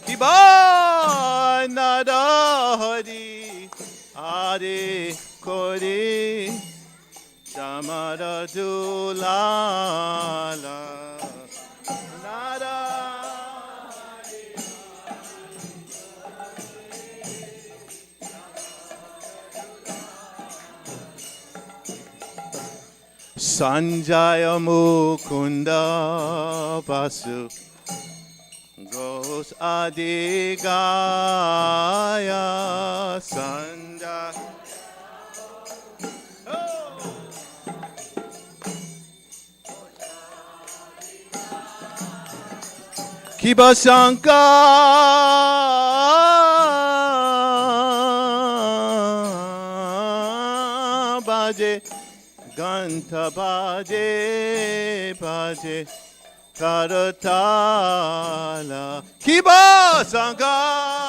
Kiba nada hari Hare Kore Shamara Dulala Nada Sanjaya Mukunda Vasu Ghosh Adigaya Sanjaya Kiba Shankar Baje Ganta Baje Baje Karatala Kiba Shankar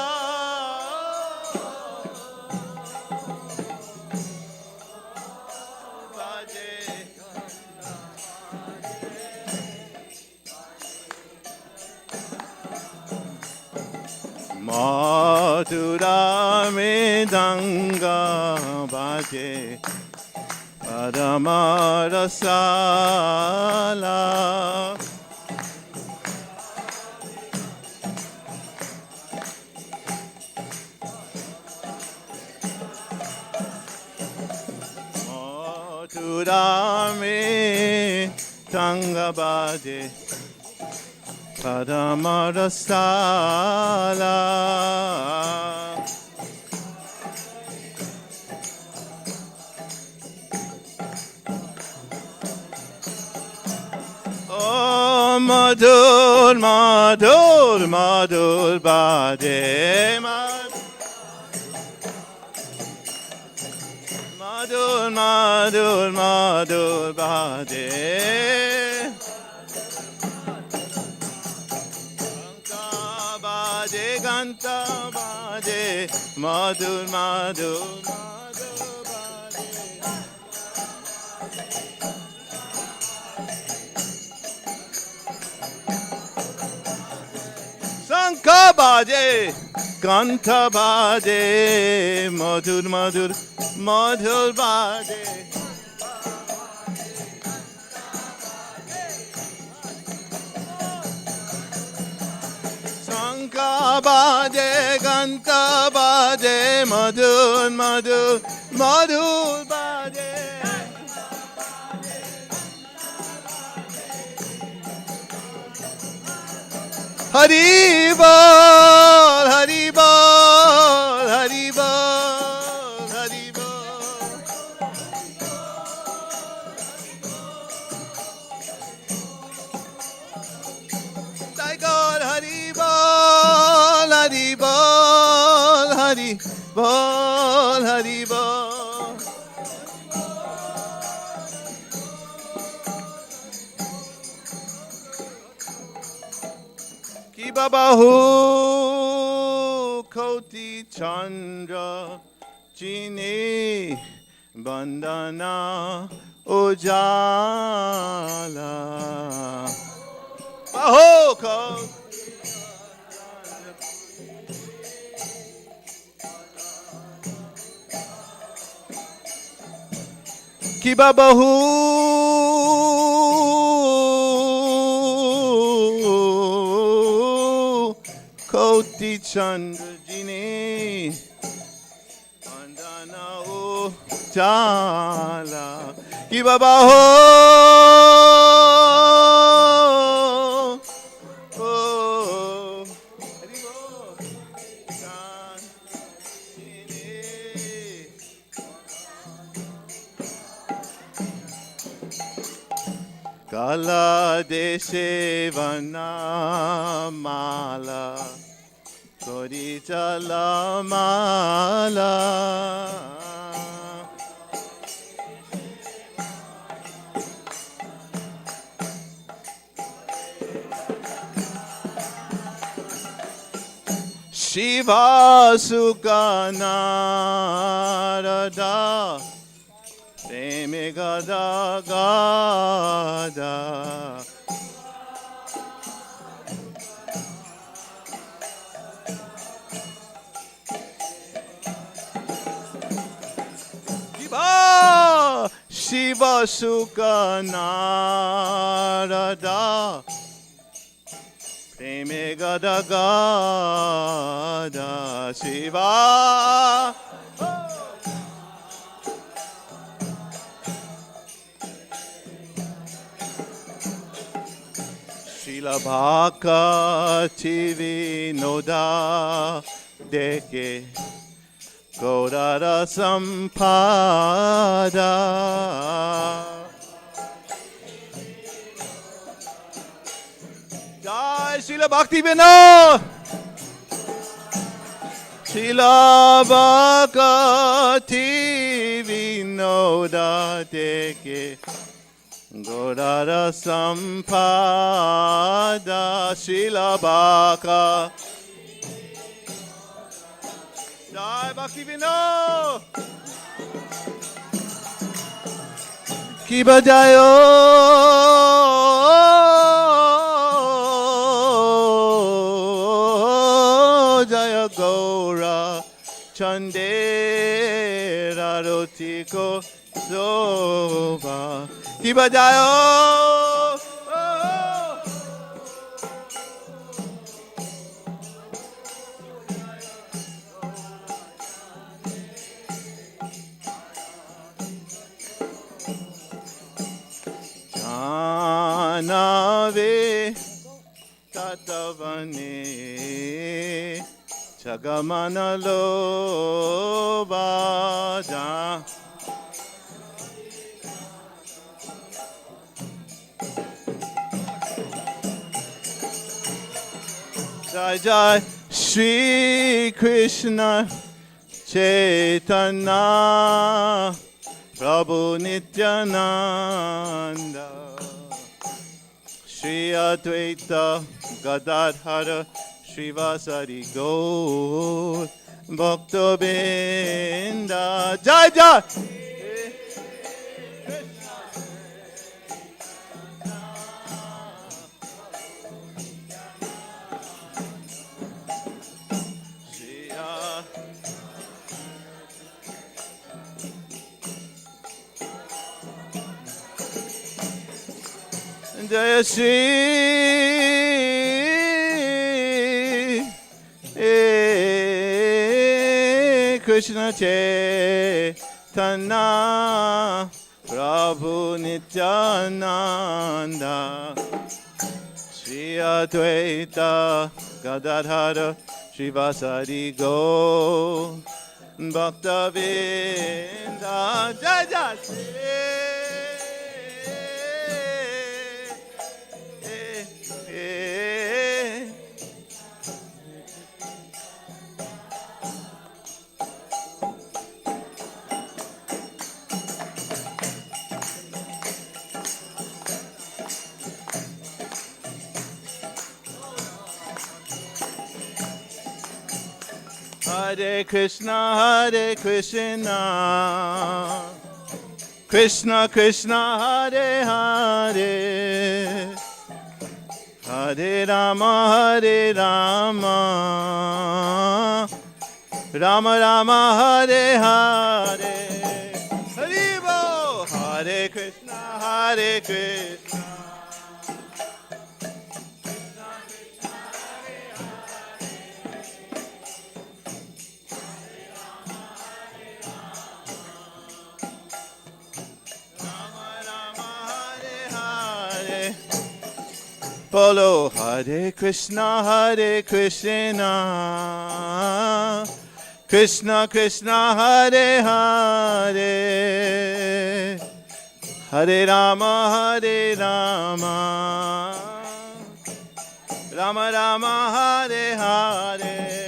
Madhura Medanga Baje Paramarasala Madhura Medanga Baje Paramarasala Oh Madhur Madhur Madhur Bade Madhur Madhur Madhur Bade Baje Ganta Baje Madhur Madhur Madhur Baje Shankha Baje Ganta Baje Madhur Madhur Madhur Baje Shankha Baje Ganta Baje Madhur Madhur Madhur Baje Hari Bol Hari Bol Hari Bol Hari Bol Tiger Hari Bol Hari Bol Hari Bol Hari Bol Ki Babahu Koti Chandra Chini Bandana Ujala Bahu Koti Ki Babahu Koti Chandra Jini Bandana Ujala Ki Babahu Kala deshe vana mala Kori chala mala Shiva Sukha Narada Gada Gada. Shiva Sukha Narada Preme Gada Gada Shiva Srila Bhakti Vinoda Deke Gaurara Sampada Jai Srila Bhakti Vinod Srila Bhakti Vinoda Deke Gaurara Sampada Srila Bhakti Jai Bhakti Vinod Ki bajayo Jaya Gaura Chandera Rotiko Soba Ki bajayo Nave Tatavane Chagamana Lobaja Jai Jai Shri Krishna Chaitanya Prabhu Nityananda Shri Advaita Gadadhara Srivasari Gaur Bhakta Binda Jai Jai Jaya Shri Krishna Chaitanya Prabhu Nityananda Shri Advaita Gadadhara Srivasari Gaur Bhakta Binda Jai Jai Hare Krishna, Krishna Krishna, Hare Hare, Hare Rama, Rama Rama, Hare Hare, Hare Bo, Hare Krishna, Hare Krishna. Bolo Hare Krishna, Krishna Krishna, Hare Hare, Hare Rama, Rama Rama, Hare Hare.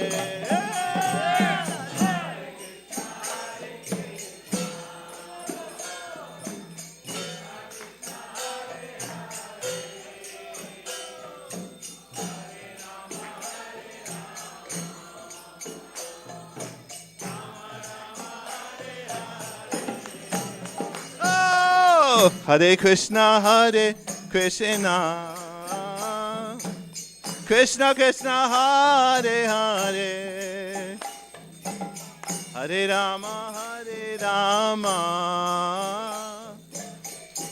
Hare Krishna, Hare Krishna. Krishna Krishna, Hare Hare. Hare Rama, Hare Rama.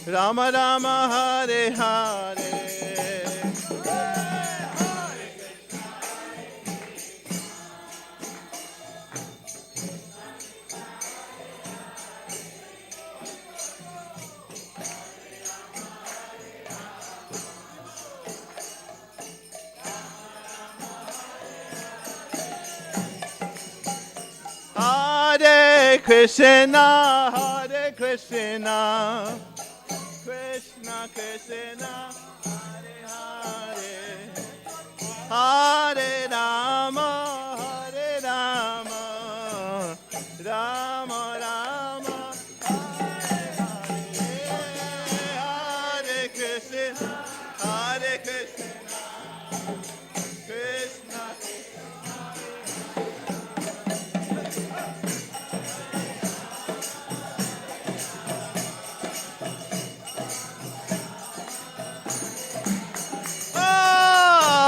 Rama Rama, Hare Hare. Hare Krishna, Hare Krishna, Krishna Krishna, Hare Hare, Hare Rama, Hare Rama, Rama Rama, Hare Hare, Hare Krishna, Hare Krishna, Krishna.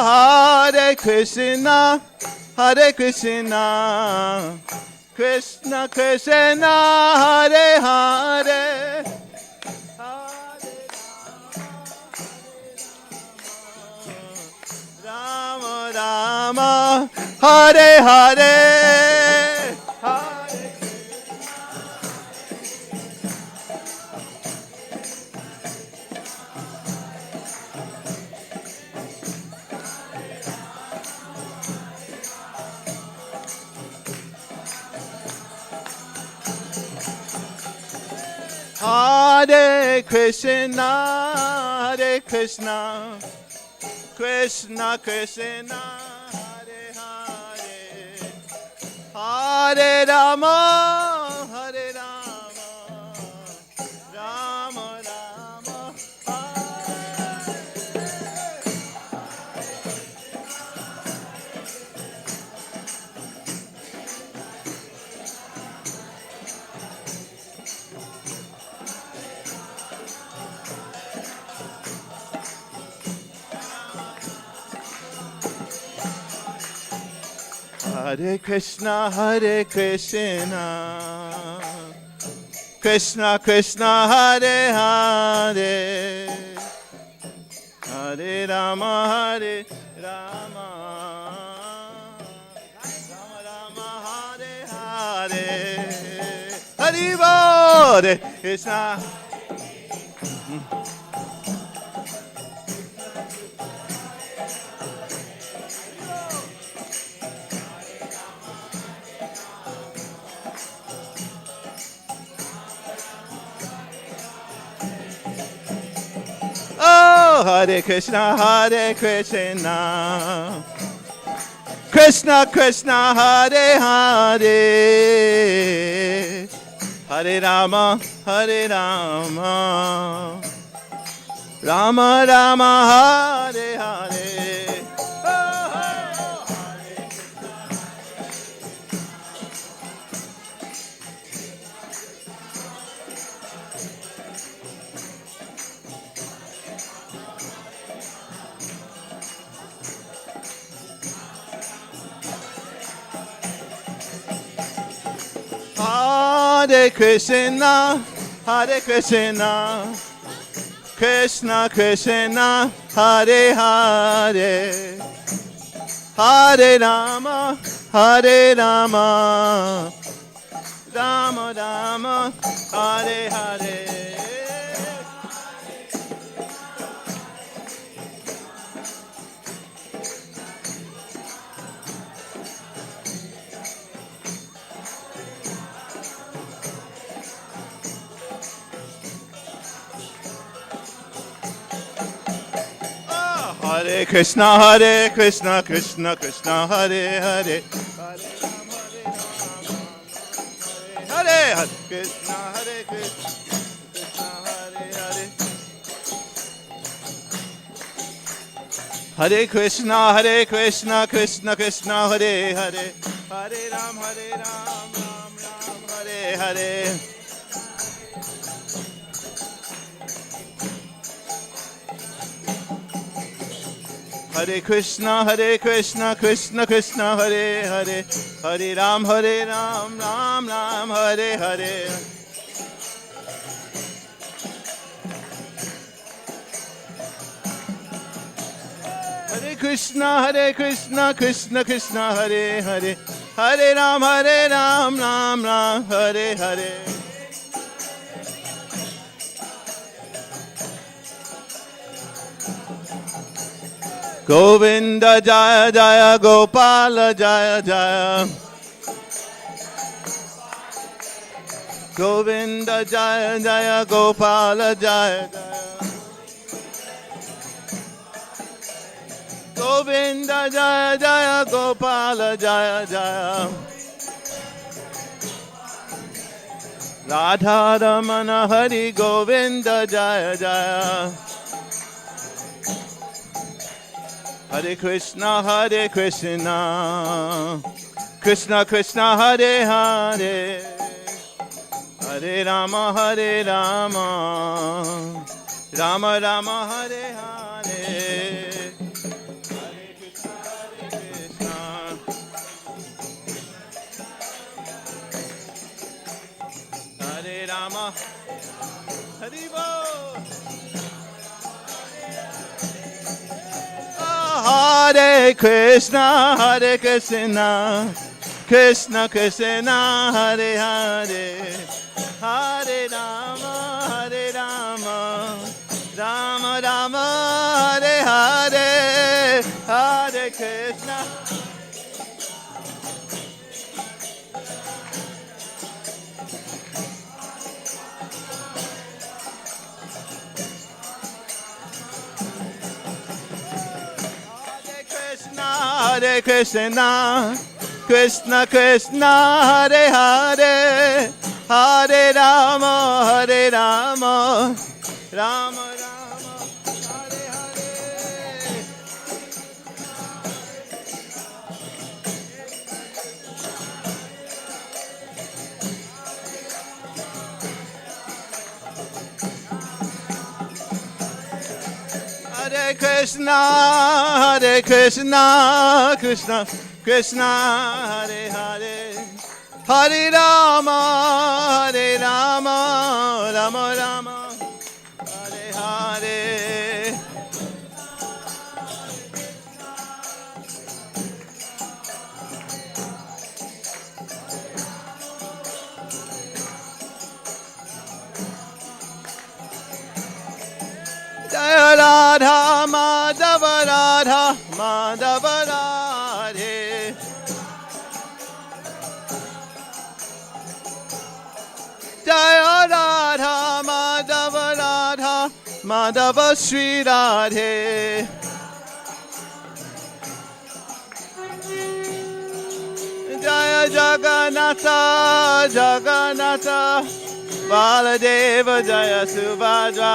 Hare Krishna, Hare Krishna, Krishna Krishna, Hare Hare, Hare Rama, Rama, Hare Hare, Hare Hare Krishna, Hare Krishna, Krishna Krishna, Hare Hare, Hare Rama, Hare Rama, Rama Rama, Hare Krishna, Hare Krishna, Krishna Krishna, Hare Hare, Hare Rama, Hare Rama, Rama Rama, Hare Hare, Hare Hare Krishna. Oh, Hare Krishna, Hare Krishna, Krishna Krishna, Hare Hare, Hare Rama, Hare Rama, Rama Rama, Hare Hare. Hare Krishna, Hare Krishna, Krishna Krishna, Hare Hare, Hare Rama, Hare Rama, Rama Rama, Hare Hare. Hare Krishna, Hare Krishna, Krishna Krishna, Hare Hare, Hare Hare Krishna, Hare Krishna, Krishna Hare Hare, Hare Krishna, Hare Krishna, Krishna Krishna, Hare Hare, Hare Ram, Ram Ram, Hare Hare. Hare Krishna, Krishna Krishna, Hare Hare, Hare Ram, Ram Ram, Hare Hare. Hare Krishna, Krishna Krishna, Hare Hare, Hare Ram, Ram Ram, Hare Hare. Govinda Jaya Jaya, Gopala Jaya Jaya. Govinda Jaya Jaya, Gopala Jaya Jaya. Govinda Jaya Jaya, Gopala Jaya Jaya. Radha Ramana Hari Govinda Jaya Jaya. Hare Krishna, Krishna Krishna, Hare Hare, Hare Rama, Rama Rama, Hare Hare, Hare Krishna, Hare Rama, Hare Bo. Hare Krishna, Krishna Krishna, Hare Hare, Hare Rama, Rama Rama, Hare Hare, Hare Krishna. Hare Krishna, Krishna Krishna, Hare Hare, Hare Rama, Rama Rama, Hare Hare. Hare Krishna, Krishna Krishna, Hare Hare, Hare Rama, Rama Rama, Hare Hare. Jaya Radha Madhava, Radha Madhava Radhe. Jaya Radha Madhava, Radha Madhava Sri Radhe. Jaya Jagannatha, Jagannatha, Baladeva, Jaya Subhadra.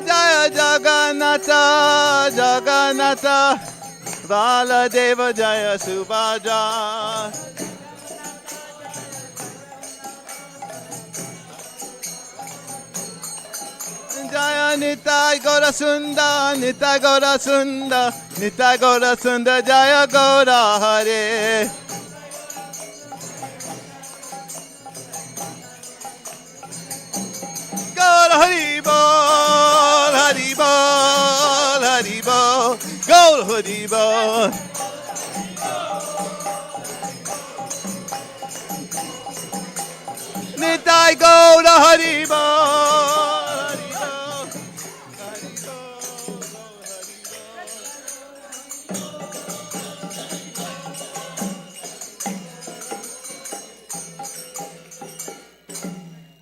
Jaya Jagannatha, Jagannatha, Baladeva, Jaya Subhadra. Jaya Nitai Gaura Sunda, Nitai Gaura Sunda, Nitai Gaura Sunda, Jaya Gaura Hare. Gaura Hari Bol, Hari Bol, Hari Bol, Gaura Hari Bol. Nitai Gaura Hari Bol.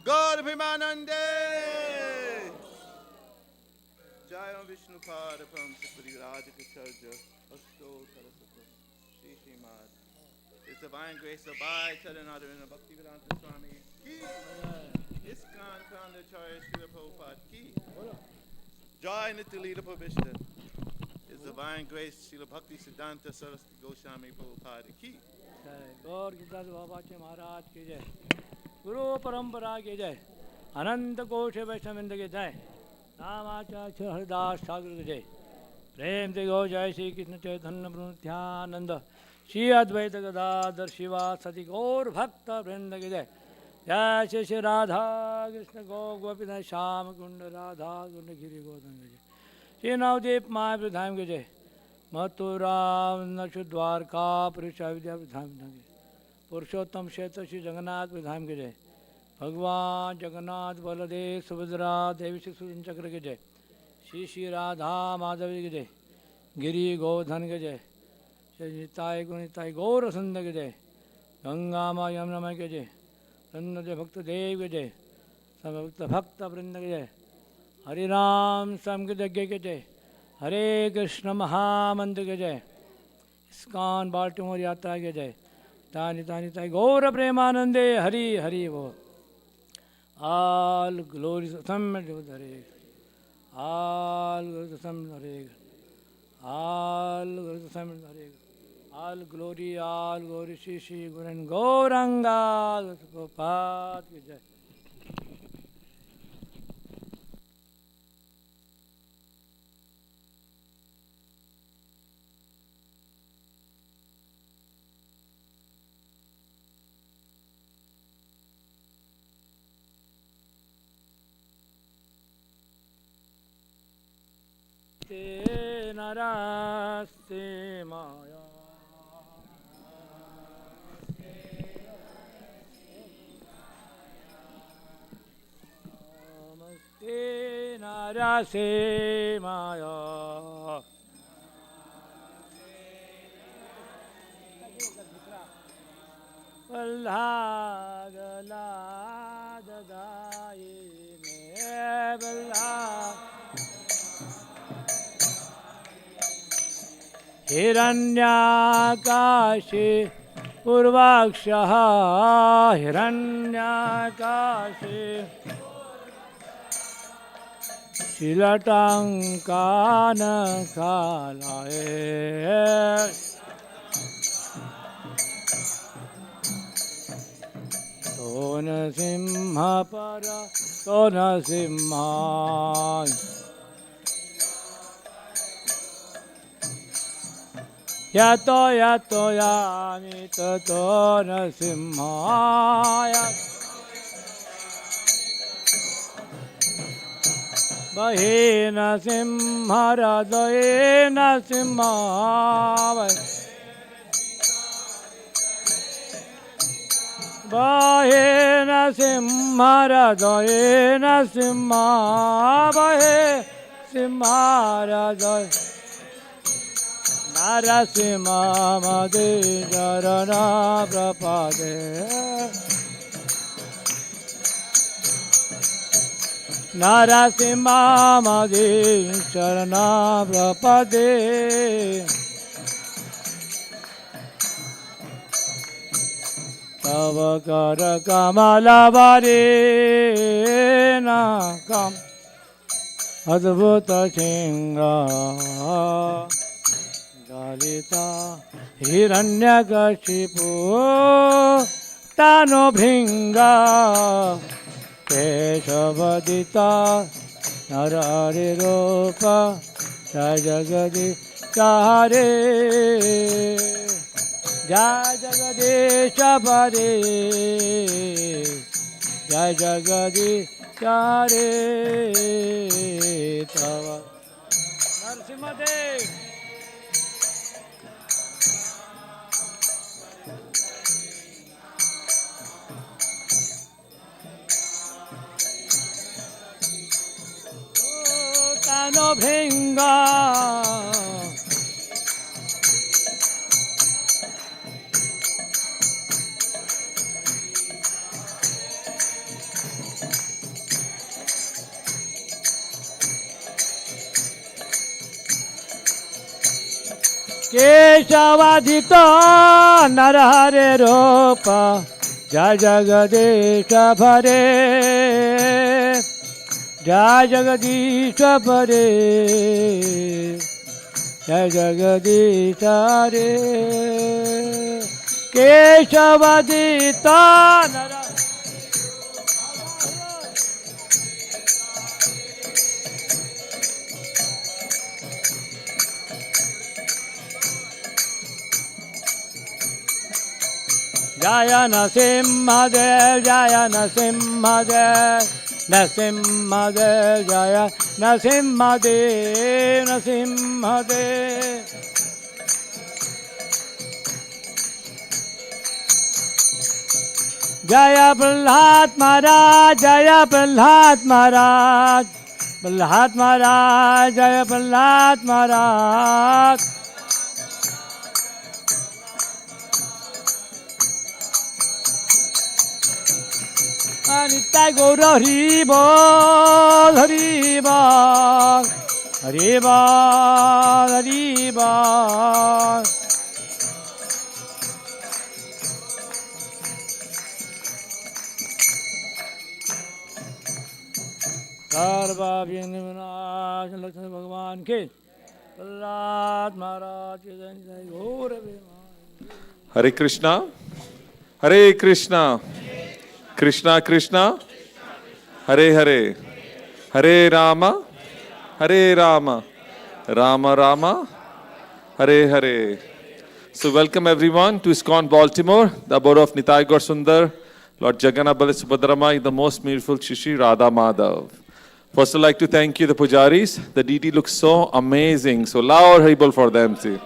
God Primanande Jaya Vishnu Pada Pam Sukri Radhika Charja Asto Tarasata Shri Shrimad. His divine grace abide Charanada in Bhakti Vedanta Swami Ki Iskan Kandacharya Srila Prabhupada Ki Jai Nitya Leela Pravishta. His divine grace Srila Bhakti Siddhanta Saraswati Goswami Prabhupada Ki गौर गिरदास बाबा के महाराज की जय, गुरु परंपरा की जय। अनंत कोश वैष्णविंद के जय। रामाचार्य हरिदास ठाकुर के जय। प्रेम से गो जय श्री कृष्ण चैतन्य प्रभु नित्यानंद श्री अद्वैत गदाधर शिवा सती गौर भक्त वृंद के जय। जय श्री श्री राधा कृष्ण गो गोपीनाथ श्याम कुंड राधा कुंड गिरी गोधन के जय। श्री नवदीप माया प्रधान के जय। मथुरा नक्ष द्वारका परीक्षा विद्या प्रधान के जय। पुरुषोत्तम क्षेत्र श्री जगन्नाथ प्रधान के जय। भगवान जगन्नाथ बलदेव सुभद्रा देवी श्री सुदर्शन चक्र के जय। श्री श्री राधा माधवी के जय। गिरी गोधन के जय। श्री निताय गुणिताय गौर सुंदर के जय। गंगा माँ यमुना के जय। जय भक्त देव के जय। सब भक्त वृंद के जय। हरे राम समज्ञ के जय। हरे कृष्ण महामंत्र के जय। इस्कॉन बाल्टीमोर यात्रा के जय। तानि तानि तानि गौर प्रेमानंदे हरि हरि वो। All glory Hare. All glory Hare. All glory Hare. All glory Shri Shri Guru and Gauranga Prabhupada ki jai. Naraste Maya. Namaste Naraste Maya. Balhagala dadai me balhag. हिरण्यकाशे पूर्वाक्षः हिरण्यकाशे शिलटङ्कानकालये सोनसिंहपर सोनसिंहाय yato yato yami tato nasimhaya bahe nasimharadaye nasimhavay bahe nasimharadaye nasimhavaye simharadaye Narasimha Made Jarana Prapade Narasimha Made Jarana Prapade Tavakara Kamalavari Nakam Advuta Chinga Lalita Hiranyakashipu Tano Bhinga Keshavadita Narari Rupa Jayagadi Chare Jayagadi Chabare Jayagadi Chare Tava Narasimhadev no bhinga Keshavadita Narahare Rupa Jai Jagadisha Bhare Jai Jagadisha Bhare Jai Jagadisha Hare Keshavadita Jaya Nasimhadev, Jaya Nasimhadev, Nasimhadev, Jaya Nasimhadev, Nasimhadev. Jaya Prahlad Maharaj, Jaya Prahlad Maharaj, Prahlad Maharaj, Jaya Prahlad Maharaj. Nitai Gaur Hari Bol, Hari Bol, Hari Bol, Hari Bol. Sarva Bhyani Vinaj Lakshmi Bhagavan Ki Prahlad Maharaj Ki Jai Jai Gaur Bhimani. Hare Krishna, Hare Krishna, Krishna Krishna, Hare Hare, Hare Rama, Hare Rama, Rama Rama, Hare Hare. So welcome everyone to ISKCON Baltimore, the abode of Nitai Gaur Sundar, Lord Jagannath Baladev Subhadramai, the most beautiful Shri Radha Madhav. First I'd like to thank you, the pujaris. The deity looks so amazing, so loud Haribol for them. See.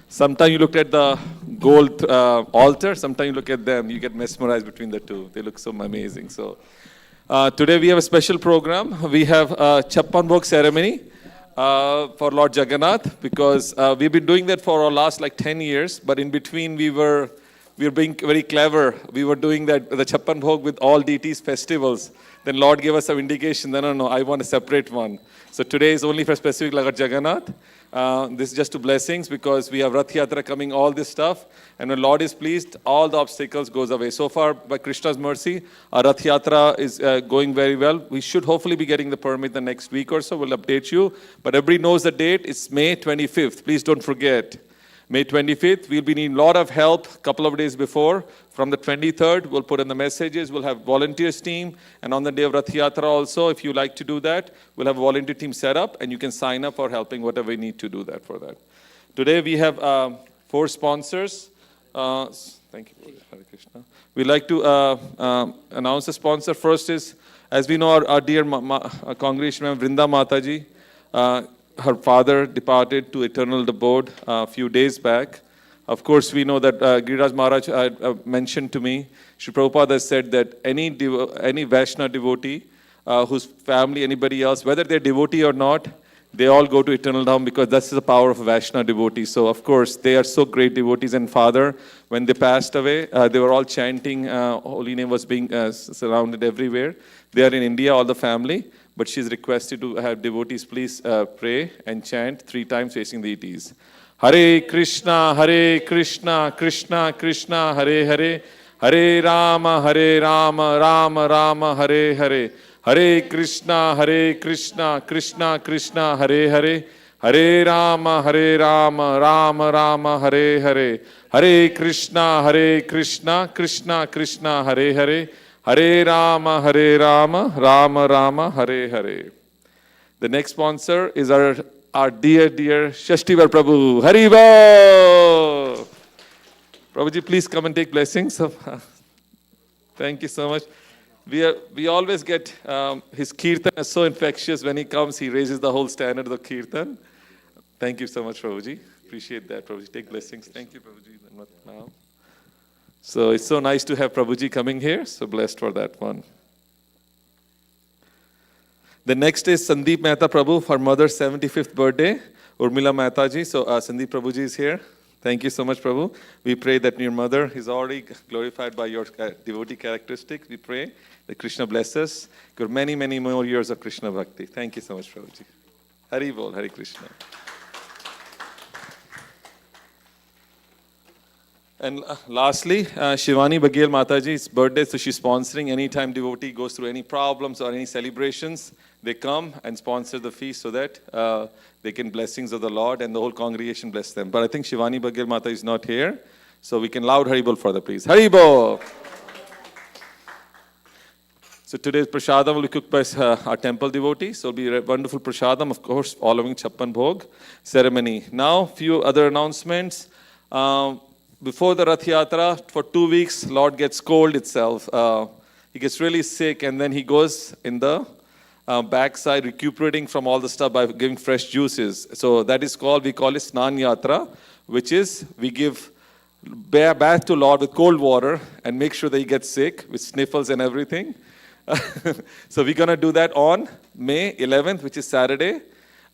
Sometimes you look at the gold altar, sometimes you look at them, you get mesmerized between the two. They look so amazing. So today we have a special program. We have a Chappan Bhog ceremony for Lord Jagannath, because we've been doing that for our last like 10 years, but in between we were being very clever. We were doing that, the Chappan Bhog with all deities festivals. Then Lord gave us some indication, no, I want a separate one. So today is only for specific Lord Jagannath. This is just two blessings, because we have Rath Yatra coming, all this stuff. And when Lord is pleased, all the obstacles goes away. So far, by Krishna's mercy, our Rath Yatra is going very well. We should hopefully be getting the permit the next week or so. We'll update you. But everybody knows the date. It's May 25th. Please don't forget. May 25th, we'll be needing a lot of help a couple of days before. From the 23rd, we'll put in the messages. We'll have volunteers team. And on the day of Rath Yatra also, if you like to do that, we'll have a volunteer team set up, and you can sign up for helping whatever we need to do that for that. Today we have 4 sponsors. Thank you, Hare Krishna. We'd like to announce the sponsor. First is, as we know, our dear congregation member, Vrinda Mataji. Her father departed to eternal abode a few days back. Of course, we know that Giriraj Maharaj mentioned to me, Sri Prabhupada has said that any Vaishnava devotee whose family, anybody else, whether they're devotee or not, they all go to eternal Dham, because that's the power of a Vaishnava devotee. So, of course, they are so great devotees. And Father, when they passed away, they were all chanting, holy name was being surrounded everywhere. They are in India, all the family. But she's requested to have devotees please pray and chant 3 times facing the deities. Hare Krishna, Krishna Krishna, Hare Hare, Hare Rama, Rama Rama, Hare Hare, Hare Krishna, Krishna Krishna, Hare Hare, Hare Rama, Rama Rama, Hare Hare, Hare Krishna, Krishna Krishna, Hare Hare, Hare Rama, Rama Rama, Hare Hare. The next sponsor is our dear Shashtivar Prabhu. Haribol! Prabhuji, please come and take blessings. Thank you so much. We always get, his kirtan is so infectious. When he comes, he raises the whole standard of the kirtan. Thank you so much, Prabhuji. Appreciate that, Prabhuji. Take blessings. Thank you, Prabhuji. Now. So it's so nice to have Prabhuji coming here. So blessed for that one. The next is Sandeep Mehta Prabhu, her mother's 75th birthday. Urmila Mehta ji. So Sandeep Prabhuji is here. Thank you so much, Prabhu. We pray that your mother is already glorified by your devotee characteristics. We pray that Krishna bless us. Your many more years of Krishna Bhakti. Thank you so much, Prabhuji. Hari Bol, Hare Krishna. And lastly, Shivani Baghel Mataji's birthday, so she's sponsoring. Anytime devotee goes through any problems or any celebrations, they come and sponsor the feast so that they can blessings of the Lord and the whole congregation bless them. But I think Shivani Baghel Mata is not here, so we can loud Haribol for the please. Haribol! So today's prasadam will be cooked by our temple devotees. So it'll be a wonderful prasadam, of course, following Chappan Bhog ceremony. Now, few other announcements. before the Rath Yatra, for 2 weeks, Lord gets cold itself. He gets really sick, and then he goes in the backside, recuperating from all the stuff by giving fresh juices. So that is called, we call it Snan Yatra, which is we give bath to Lord with cold water and make sure that he gets sick with sniffles and everything. So we're going to do that on May 11th, which is Saturday.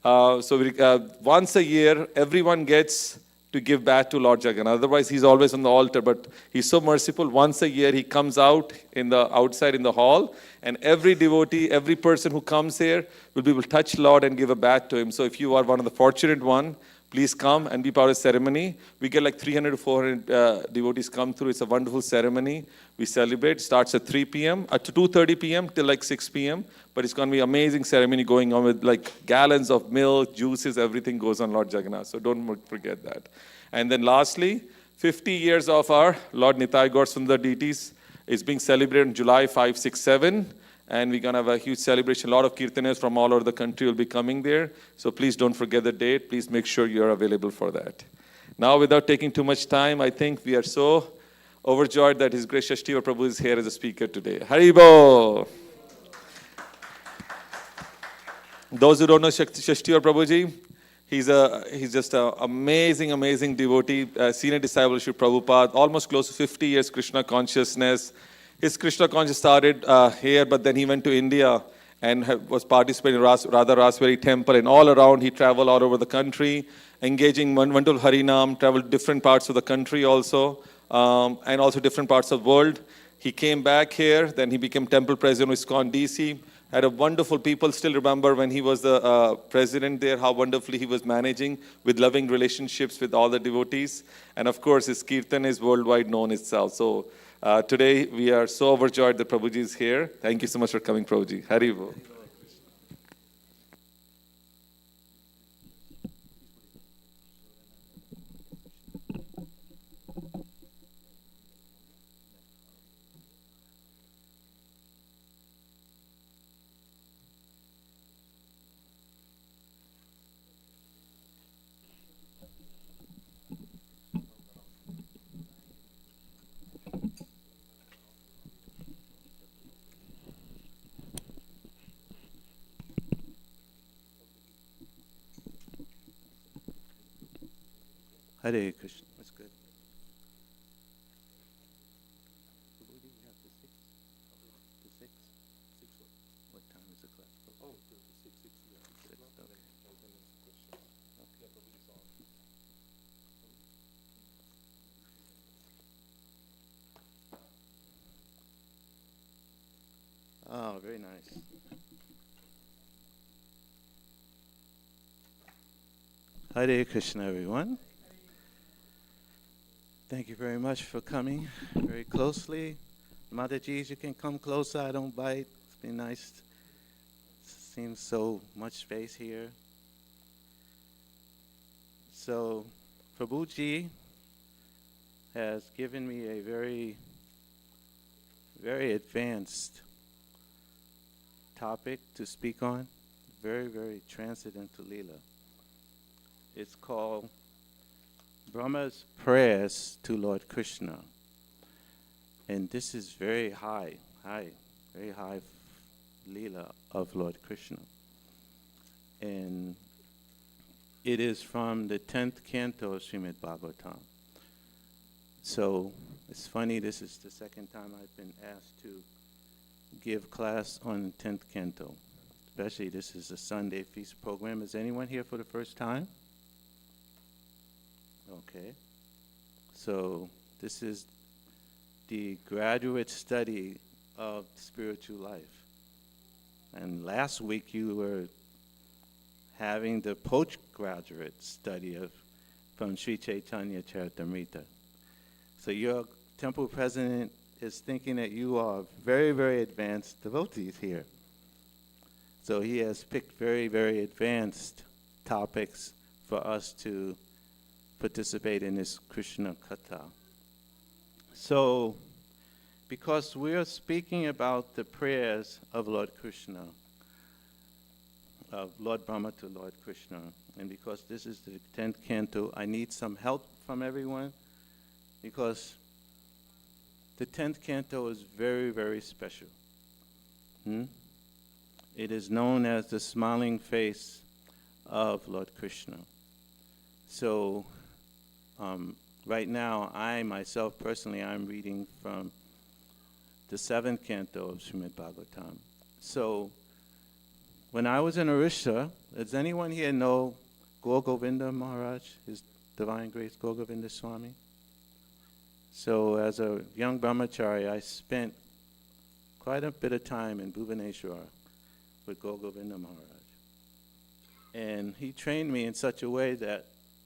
Once a year, everyone gets to give back to Lord Jagannath. Otherwise, he's always on the altar, but he's so merciful. Once a year, he comes out in the outside in the hall, and every devotee, every person who comes here will be able to touch Lord and give a bath to him. So if you are one of the fortunate one, please come and be part of the ceremony. We get like 300 to 400 devotees come through. It's a wonderful ceremony. We celebrate. Starts at 3 p.m. to 2:30 p.m. till like 6 p.m. But it's going to be amazing ceremony going on with like gallons of milk, juices, everything goes on Lord Jagannath. So don't forget that. And then lastly, 50 years of our Lord Nitai Gaur Sundar deities is being celebrated on July 5, 6, 7. And we're going to have a huge celebration. A lot of kirtaners from all over the country will be coming there. So please don't forget the date. Please make sure you're available for that. Now, without taking too much time, I think we are so overjoyed that His Grace Shashtivar Prabhu is here as a speaker today. Haribo! Those who don't know Shashtivar Prabhuji, he's just an amazing devotee, senior disciple of Sri Prabhupada, almost close to 50 years Krishna consciousness. His Krishna consciousness started here, but then he went to India and was participating in Radha Raswari temple, and all around he traveled all over the country, engaging wonderful Harinam, traveled different parts of the country also, and also different parts of the world. He came back here, then he became temple president of ISKCON DC, had a wonderful people still remember when he was the president there, how wonderfully he was managing with loving relationships with all the devotees. And of course, his kirtan is worldwide known itself. So today, we are so overjoyed that Prabhuji is here. Thank you so much for coming, Prabhuji. Haribo. Hare Krishna. That's good. What do you have to six? To six? What time is the class? Oh, six. Six, okay. Oh, very nice. Hare Krishna, everyone. Thank you very much for coming very closely. Mataji's, you can come closer. I don't bite. It's been nice. Seems so much space here. So, Prabhuji has given me a very, very advanced topic to speak on. Very, very transcendental Leela. It's called Brahma's prayers to Lord Krishna. And this is very high Leela of Lord Krishna. And it is from the 10th canto of Srimad Bhagavatam. So it's funny, this is the second time I've been asked to give class on the 10th canto. Especially this is a Sunday feast program. Is anyone here for the first time? Okay, so this is the graduate study of spiritual life. And last week you were having the postgraduate study from Sri Chaitanya Charitamrita. So your temple president is thinking that you are very, very advanced devotees here. So he has picked very, very advanced topics for us to participate in this Krishna Katha. So, because we're speaking about the prayers of Lord Krishna, of Lord Brahma to Lord Krishna, and because this is the 10th canto, I need some help from everyone because the 10th canto is very, very special. Hmm? It is known as the smiling face of Lord Krishna. So right now, I myself personally, I'm reading from the 7th canto of Srimad Bhagavatam. So when I was in Orissa, does anyone here know Gaur Govinda Maharaj, His Divine Grace Gaur Govinda Swami? So as a young brahmachari, I spent quite a bit of time in Bhubaneswar with Gaur Govinda Maharaj. And he trained me in such a way that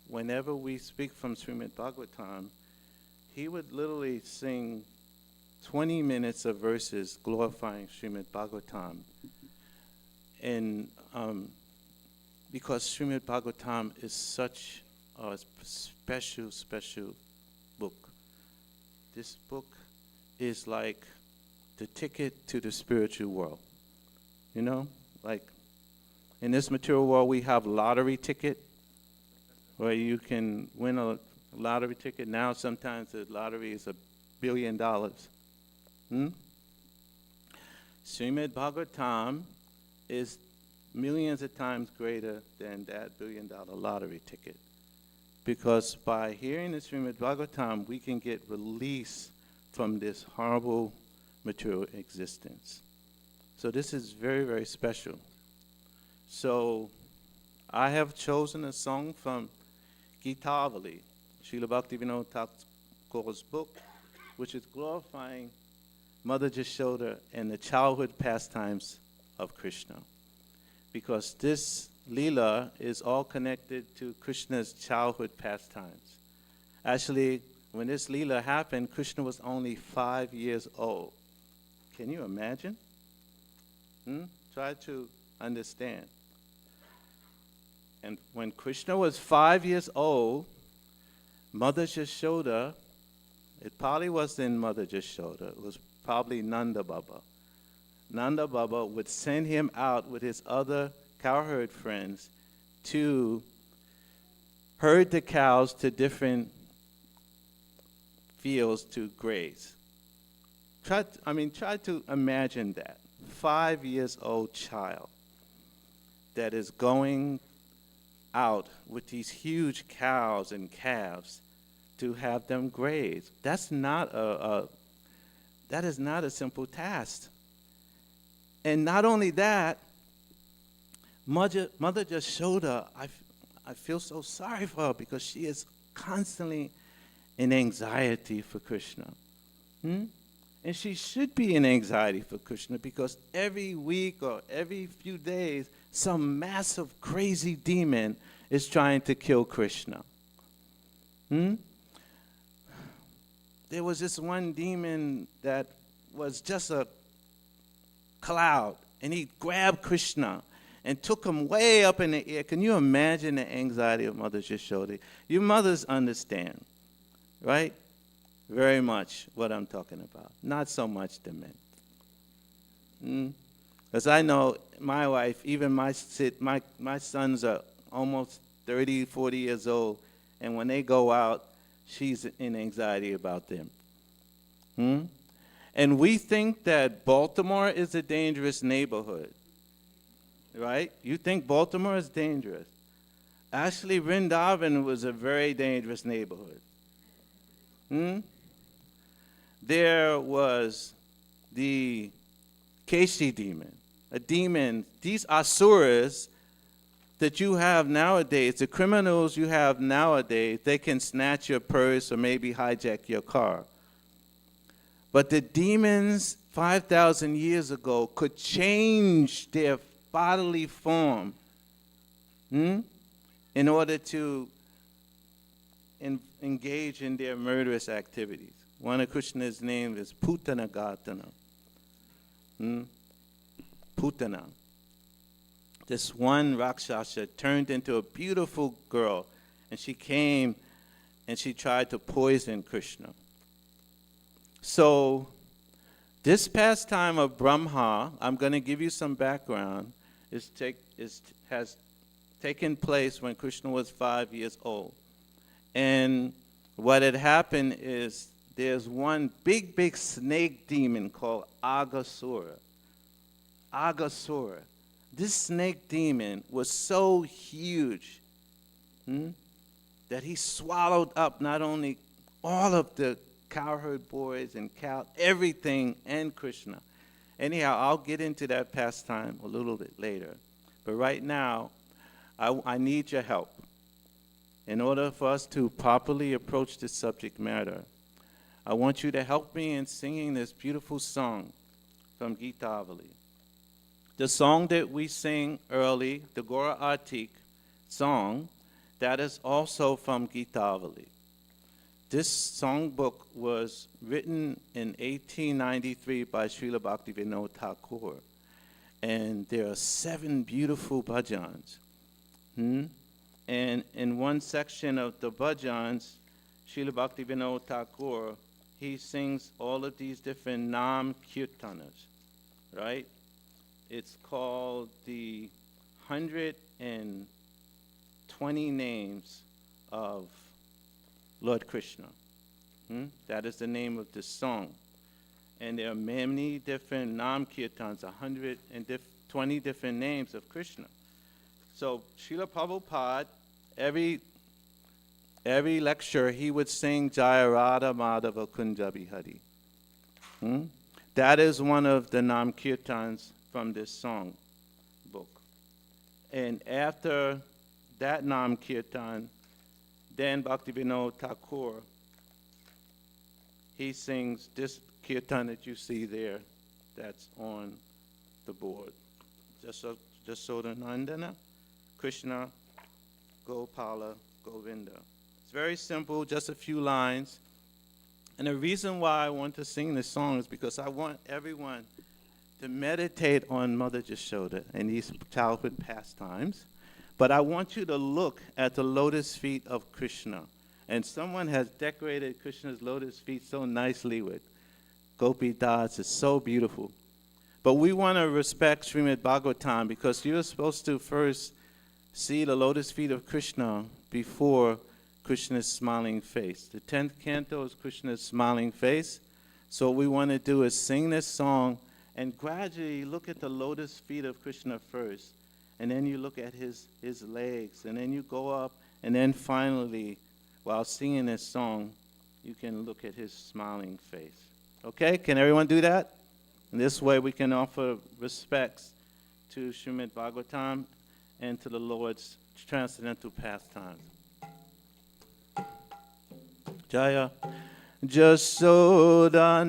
whenever we speak from Srimad Bhagavatam, he would literally sing 20 minutes of verses glorifying Srimad Bhagavatam. And because Srimad Bhagavatam is such a special, special book. This book is like the ticket to the spiritual world. You know, like in this material world, we have lottery ticket where you can win a lottery ticket. Now, sometimes the lottery is $1 billion. Srimad Bhagavatam is millions of times greater than that $1 billion lottery ticket. Because by hearing the Srimad Bhagavatam, we can get release from this horrible material existence. So this is very, very special. So I have chosen a song from Gitavali, Srila Bhaktivinoda Thakur's book, which is glorifying Mother Jashoda and the childhood pastimes of Krishna. Because this Leela is all connected to Krishna's childhood pastimes. Actually, when this Leela happened, Krishna was only 5 years old. Can you imagine? Try to understand. And when Krishna was 5 years old, Mother Jashoda, it probably wasn't Mother Jashoda, it was probably Nanda Baba. Nanda Baba would send him out with his other cowherd friends to herd the cows to different fields to graze. Try to imagine that. 5 years old child that is going out with these huge cows and calves to have them graze. That is not a simple task. And not only that, Mother Jashoda, I feel so sorry for her because she is constantly in anxiety for Krishna. And she should be in anxiety for Krishna because every week or every few days, some massive crazy demon is trying to kill Krishna. There was this one demon that was just a cloud, and he grabbed Krishna and took him way up in the air. Can you imagine the anxiety of Mother Jashoda? You mothers understand, right? Very much what I'm talking about. Not so much the men. Because I know my wife, even my sons are almost 30, 40 years old, and when they go out, she's in anxiety about them. And we think that Baltimore is a dangerous neighborhood, right? You think Baltimore is dangerous. Actually, Vrindavan was a very dangerous neighborhood. There was the Keshi demon, a demon. These asuras that you have nowadays, the criminals you have nowadays, they can snatch your purse or maybe hijack your car. But the demons 5,000 years ago could change their bodily form in order to engage in their murderous activities. One of Krishna's names is Putana Gatana. Putana. This one Rakshasa turned into a beautiful girl, and she came and she tried to poison Krishna. So this pastime of Brahma, I'm going to give you some background, has taken place when Krishna was 5 years old. And what had happened is there's one big snake demon called Aghasura. Aghasura. This snake demon was so huge that he swallowed up not only all of the cowherd boys and everything, and Krishna. Anyhow, I'll get into that pastime a little bit later. But right now, I need your help. In order for us to properly approach this subject matter, I want you to help me in singing this beautiful song from Gitavali. The song that we sing early, the Gora Artik song, that is also from Gitavali. This songbook was written in 1893 by Srila Bhaktivinoda Thakur. And there are 7 beautiful bhajans. And in one section of the bhajans, Srila Bhaktivinoda Thakur, he sings all of these different Nam Kirtanas, right? It's called the 120 names of Lord Krishna. That is the name of this song. And there are many different Nam Kirtans, 120 different names of Krishna. So Srila Prabhupada, every lecture, he would sing Jaya Radha Madhava Kunja Bihari. That is one of the Nam Kirtans from this song book. And after that Nam Kirtan, then Bhaktivinoda Thakur, he sings this kirtan that you see there, that's on the board. Jasodanandana, Krishna, Gopala, Govinda. It's very simple, just a few lines. And the reason why I want to sing this song is because I want everyone to meditate on Mother Yashoda and these childhood pastimes. But I want you to look at the lotus feet of Krishna. And someone has decorated Krishna's lotus feet so nicely with gopi dots. It's so beautiful. But we want to respect Srimad Bhagavatam because you're supposed to first see the lotus feet of Krishna before Krishna's smiling face. The 10th canto is Krishna's smiling face. So what we want to do is sing this song and gradually look at the lotus feet of Krishna first. And then you look at his legs, and then you go up, and then finally, while singing this song, you can look at his smiling face. Okay, can everyone do that? And this way we can offer respects to Srimad Bhagavatam and to the Lord's transcendental pastimes. Jaya Jasoda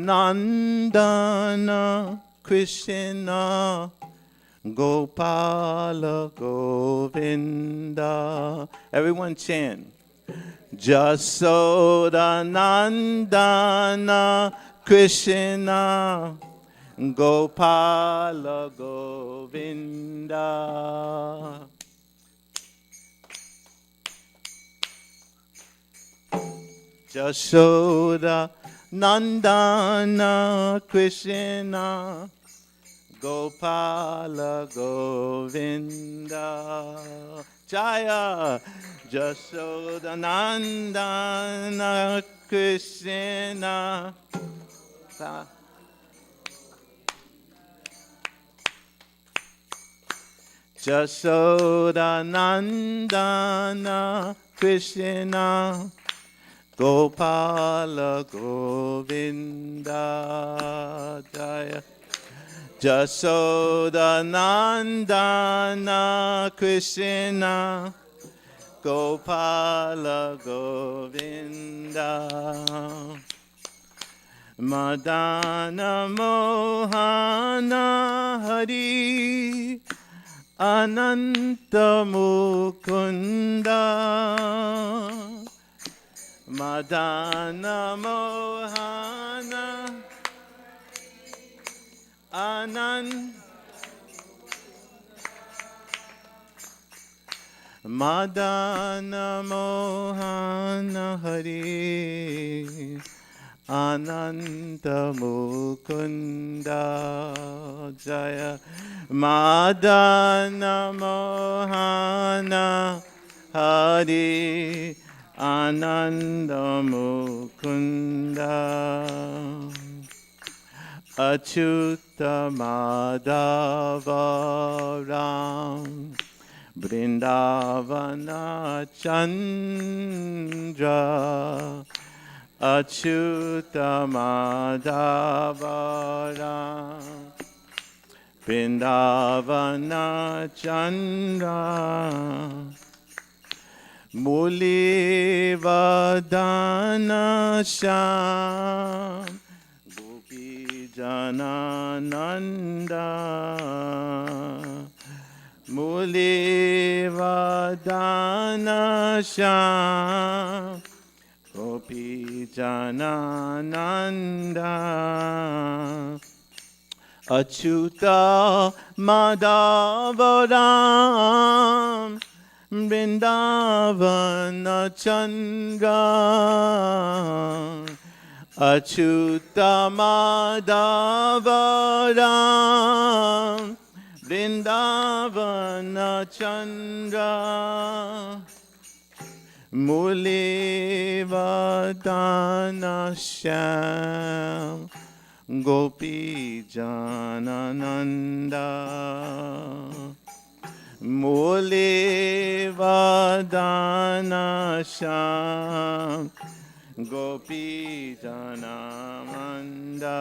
Nandana Krishna Gopala Govinda. Everyone chant. Jasoda Nandana Krishna Gopala Govinda. Jasoda Nandana Krishna Gopala Govinda. Jaya Jasoda Nandana Krishna. Jasoda Nandana Krishna Gopala Govinda. Jaya Jasoda Nandana Krishna Gopala Govinda. Madana Mohana Hari Ananta Mukunda. Madana Mohana Madana Mohana Hari Ananta Mukunda. Jaya Madana Mohana Hari Ananda Mukunda Achyuta Madhava Ram Vrindavana Chandra Achyuta Madhava Ram Vrindavana Chandra Muli Vadana Sham Gopi Janananda Muli Vadana Sham Gopi Janananda Achyuta Madhavaram Vrindavana Chandra Achyuta Madhavaram Vrindavana Chandra Muli Vadana Sham Gopi Janananda Muli Vadana Sham Gopi Janamanda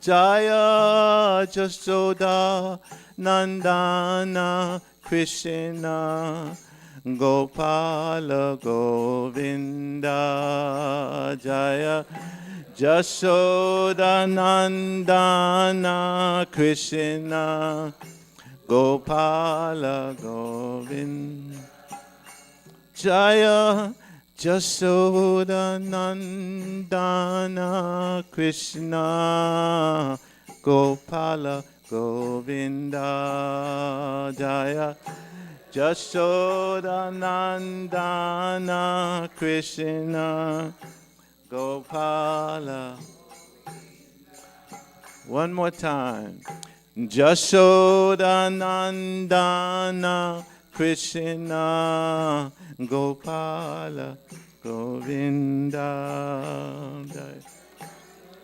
Jaya Jasoda Nandana Krishna Gopala Govinda Jaya Jasoda Nandana Krishna Gopala Govinda Jaya Jasoda Nandana Krishna Gopala Govinda Jaya Jasoda Nandana Krishna Gopala. One more time. Jasoda Nandana Krishna Gopala Govinda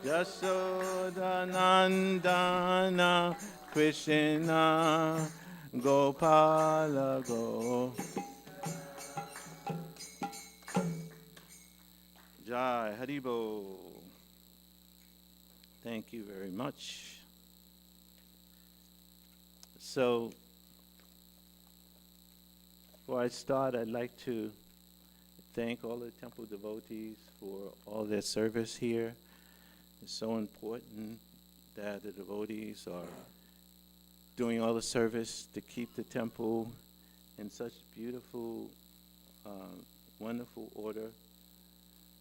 Jasoda Nandana Krishna Gopala Go Jai Haribo. Thank you very much. So, before I start, I'd like to thank all the temple devotees for all their service here. It's so important that the devotees are doing all the service to keep the temple in such beautiful, wonderful order.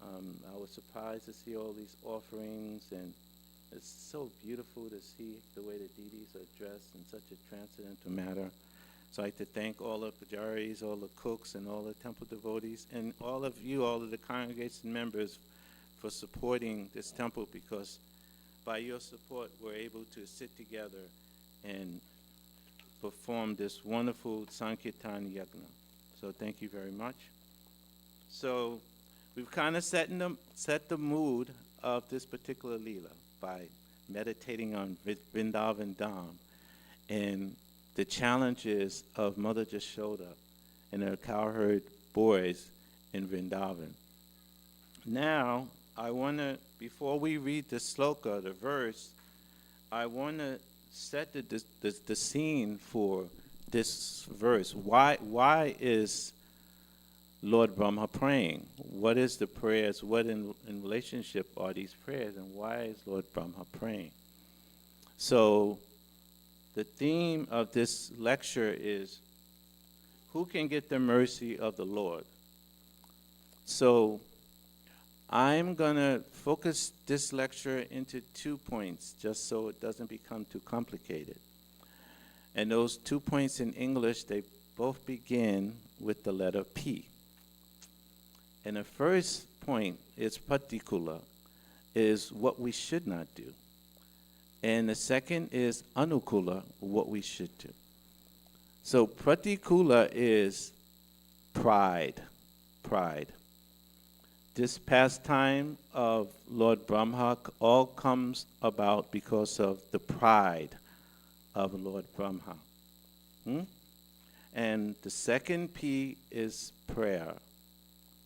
I was surprised to see all these offerings, and it's so beautiful to see the way the deities are dressed in such a transcendental manner. So I'd like to thank all the pujaris, all the cooks, and all the temple devotees, and all of you, all of the congregation members, for supporting this temple, because by your support, we're able to sit together and perform this wonderful Sankirtan Yagna. So thank you very much. So we've kind of set the mood of this particular Leela by meditating on Vrindavan Dham and the challenges of Mother Jashoda and her cowherd boys in Vrindavan. Now, I want to, before we read the sloka, the verse, I want to set the scene for this verse. Why is Lord Brahma praying? What is the prayers? What in relationship are these prayers? And why is Lord Brahma praying? So the theme of this lecture is, who can get the mercy of the Lord? So I'm going to focus this lecture into 2 points, just so it doesn't become too complicated. And those 2 points in English, they both begin with the letter P. And the first point is patikula, is what we should not do. And the second is anukula, what we should do. So pratikula is pride. pride. This pastime of Lord Brahma all comes about because of the pride of Lord Brahma. And the second P is prayer.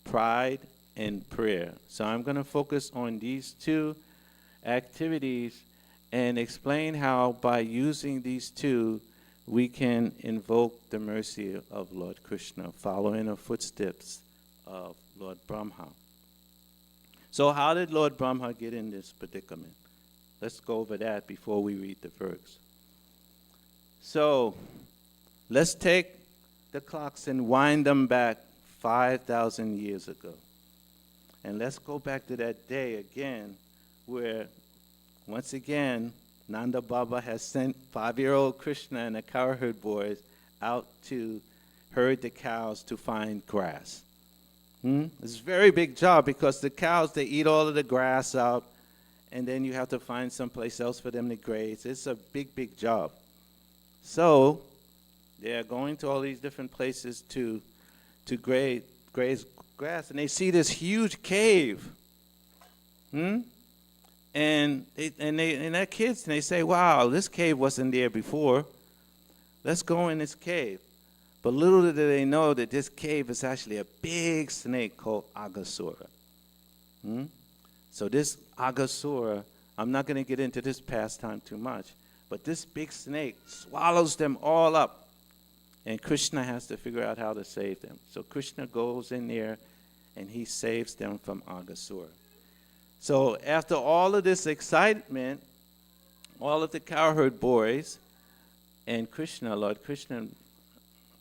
Pride and prayer. So I'm going to focus on these two activities and explain how by using these two we can invoke the mercy of Lord Krishna, following the footsteps of Lord Brahma. So how did Lord Brahma get in this predicament? Let's go over that before we read the verse. So let's take the clocks and wind them back 5,000 years ago. And let's go back to that day again where, once again, Nanda Baba has sent 5-year-old Krishna and the cowherd boys out to herd the cows to find grass. It's a very big job because the cows, they eat all of the grass out, and then you have to find someplace else for them to graze. It's a big, big job. So they're going to all these different places to graze grass, and they see this huge cave. And they're kids, and they say, wow, this cave wasn't there before. Let's go in this cave. But little did they know that this cave is actually a big snake called Aghasura. So this Aghasura, I'm not going to get into this pastime too much, but this big snake swallows them all up. And Krishna has to figure out how to save them. So Krishna goes in there, and he saves them from Aghasura. So after all of this excitement, all of the cowherd boys and Krishna, Lord Krishna,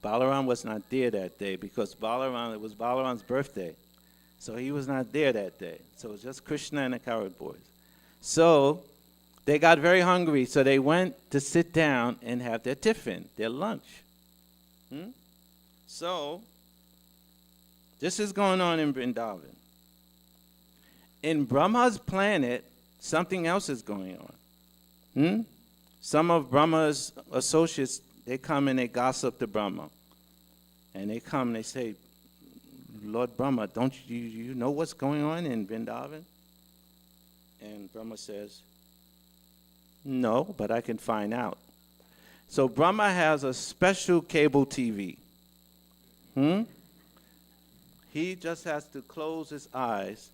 Balaram was not there that day because it was Balaram's birthday. So he was not there that day. So it was just Krishna and the cowherd boys. So they got very hungry, so they went to sit down and have their tiffin, their lunch. So this is going on in Vrindavan. In Brahma's planet, something else is going on. Some of Brahma's associates, they come and they gossip to Brahma. And they come and they say, Lord Brahma, don't you know what's going on in Vrindavan? And Brahma says, no, but I can find out. So Brahma has a special cable TV. He just has to close his eyes,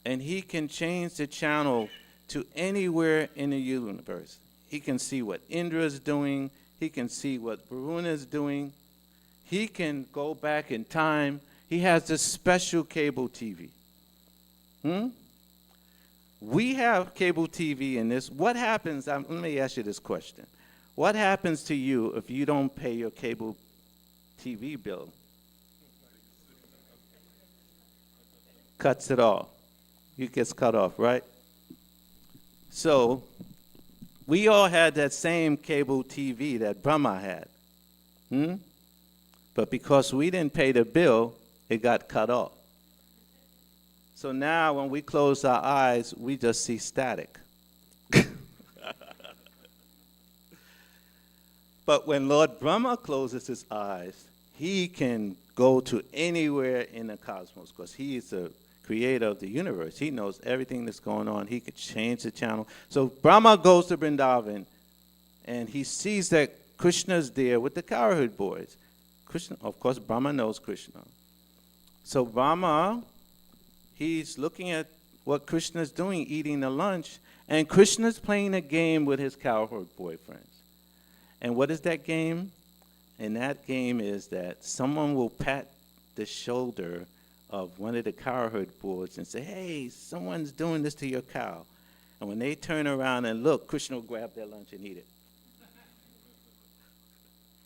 and he can change the channel to anywhere in the universe. He can see what Indra is doing. He can see what Varuna is doing. He can go back in time. He has this special cable TV. We have cable TV in this. What happens, let me ask you this question. What happens to you if you don't pay your cable TV bill? Cuts it off. You gets cut off, right? So we all had that same cable TV that Brahma had. But because we didn't pay the bill, it got cut off. So now when we close our eyes, we just see static. But when Lord Brahma closes his eyes, he can go to anywhere in the cosmos because he is the creator of the universe. He knows everything that's going on. He could change the channel. So Brahma goes to Vrindavan, and he sees that Krishna's there with the cowherd boys. Krishna, of course, Brahma knows Krishna. So Brahma, he's looking at what Krishna's doing, eating the lunch, and Krishna's playing a game with his cowherd boyfriends. And what is that game? And that game is that someone will pat the shoulder of one of the cowherd boys and say, hey, someone's doing this to your cow. And when they turn around and look, Krishna will grab their lunch and eat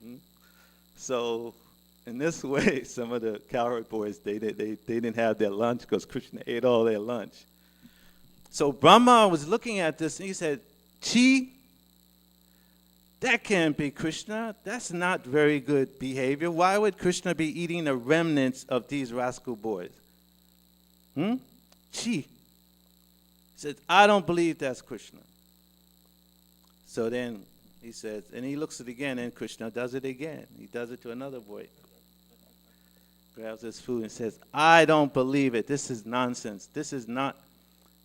it. So in this way, some of the cowherd boys, they didn't have their lunch because Krishna ate all their lunch. So Brahma was looking at this and he said, Chi, that can't be Krishna. That's not very good behavior. Why would Krishna be eating the remnants of these rascal boys? Chi. He said, I don't believe that's Krishna. So then he says, and he looks at it again, and Krishna does it again. He does it to another boy. grabs his food and says, I don't believe it. This is nonsense. This is not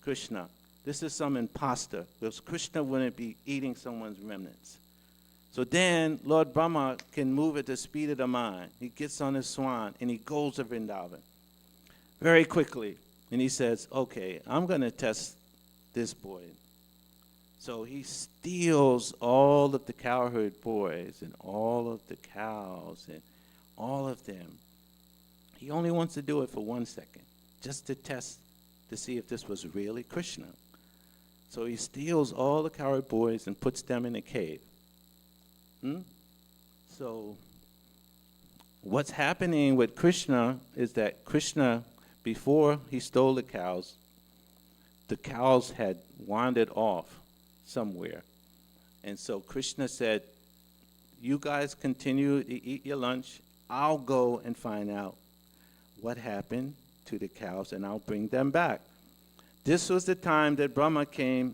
Krishna. This is some imposter, because Krishna wouldn't be eating someone's remnants. So then Lord Brahma can move at the speed of the mind. He gets on his swan and he goes to Vrindavan very quickly. And he says, okay, I'm going to test this boy. So he steals all of the cowherd boys and all of the cows and all of them. He only wants to do it for 1 second, just to test to see if this was really Krishna. So he steals all the cowherd boys and puts them in a cave. So what's happening with Krishna is that Krishna, before he stole the cows had wandered off somewhere. And so Krishna said, you guys continue to eat your lunch. I'll go and find out what happened to the cows, and I'll bring them back. This was the time that Brahma came,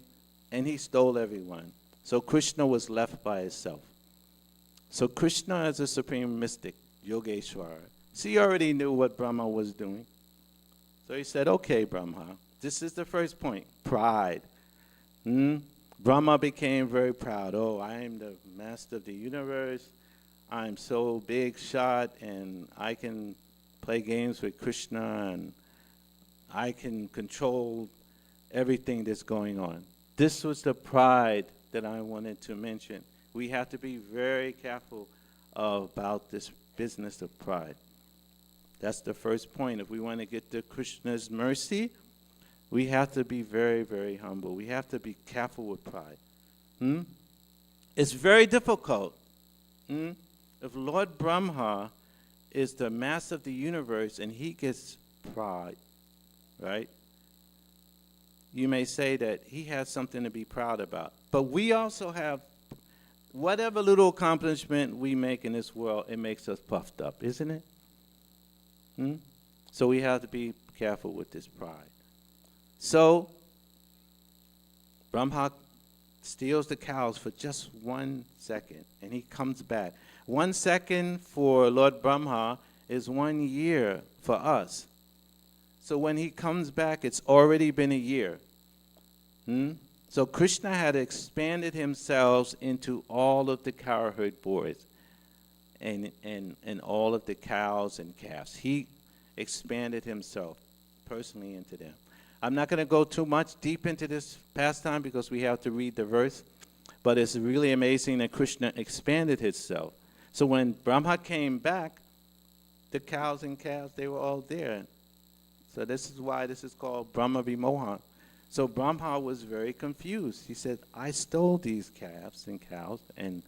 and he stole everyone. So Krishna was left by himself. So Krishna, as a supreme mystic, Yogeshwara, he already knew what Brahma was doing. So he said, okay, Brahma, this is the first point, pride. Brahma became very proud. Oh, I am the master of the universe. I'm so big shot, and I can play games with Krishna, and I can control everything that's going on. This was the pride that I wanted to mention. We have to be very careful about this business of pride. That's the first point. If we want to get to Krishna's mercy, we have to be very, very humble. We have to be careful with pride. It's very difficult. If Lord Brahma is the master of the universe and he gets pride, right? You may say that he has something to be proud about. But we also have, whatever little accomplishment we make in this world, it makes us puffed up, isn't it? So we have to be careful with this pride. So Brahma steals the cows for just 1 second, and he comes back. 1 second for Lord Brahma is 1 year for us. So when he comes back, it's already been a year. So Krishna had expanded himself into all of the cowherd boys and all of the cows and calves. He expanded himself personally into them. I'm not going to go too much deep into this pastime because we have to read the verse, but it's really amazing that Krishna expanded himself. So when Brahma came back, the cows and calves, they were all there. So this is why this is called Brahma Vimohan. So Brahma was very confused. He said, I stole these calves and cows and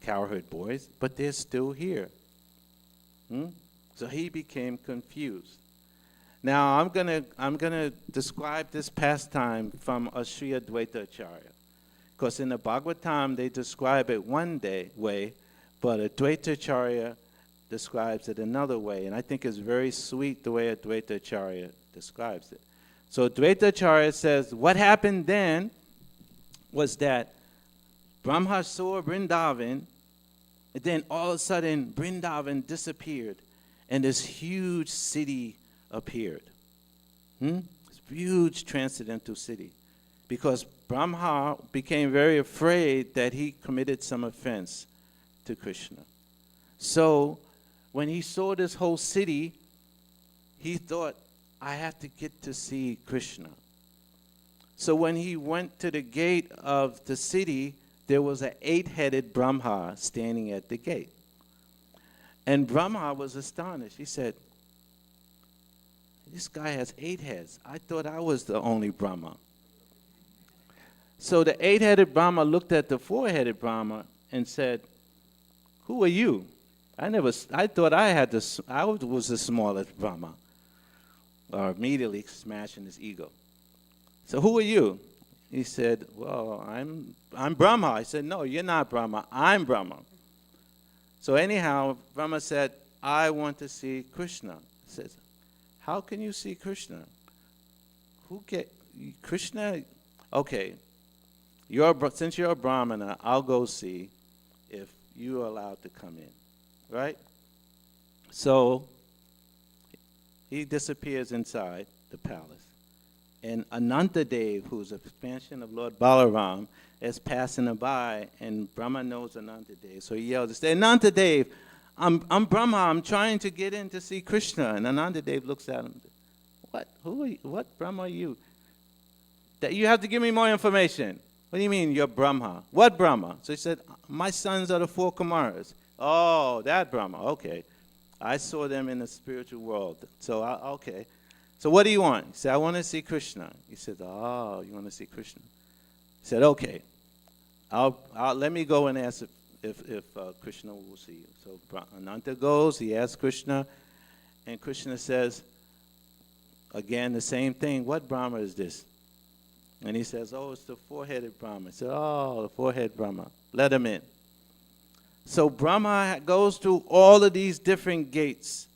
cowherd boys, but they're still here. So he became confused. Now I'm gonna describe this pastime from a Sri Advaita Acharya, because in the Bhagavatam they describe it one way, but Advaita Acharya describes it another way, and I think it's very sweet the way Advaita Acharya describes it. So Advaita Acharya says, what happened then was that Brahma saw Vrindavan, and then all of a sudden Vrindavan disappeared, and this huge city appeared. This huge transcendental city. Because Brahma became very afraid that he committed some offense to Krishna. So when he saw this whole city, he thought, I have to get to see Krishna. So when he went to the gate of the city, there was an 8-headed Brahma standing at the gate. And Brahma was astonished. He said, this guy has 8 heads. I thought I was the only Brahma. So the 8-headed Brahma looked at the 4-headed Brahma and said, who are you? I thought I was the smallest Brahma. Or immediately smashing his ego. So who are you? He said, well, I'm Brahma. I said, no, you're not Brahma. I'm Brahma. So anyhow, Brahma said, I want to see Krishna. He says, how can you see Krishna? Krishna? Okay, since you're a Brahmana, I'll go see if you're allowed to come in, right? So he disappears inside the palace. And Anantadev, who's an expansion of Lord Balaram, is passing by, and Brahma knows Anantadev. So he yells, Anantadev, I'm Brahma, I'm trying to get in to see Krishna. And Anantadev looks at him, what? Who are you? What Brahma are you? That you have to give me more information. What do you mean you're Brahma? What Brahma? So he said, my sons are the 4 Kumaras. Oh, that Brahma, okay. I saw them in the spiritual world. So, okay. So what do you want? He said, I want to see Krishna. He said, oh, you want to see Krishna? He said, okay. Let me go and ask if Krishna will see you. So Ananta goes, he asks Krishna, and Krishna says, again, the same thing. What Brahma is this? And he says, oh, it's the 4-headed Brahma. He said, oh, the 4-headed Brahma. Let him in. So Brahma goes through all of these different gates.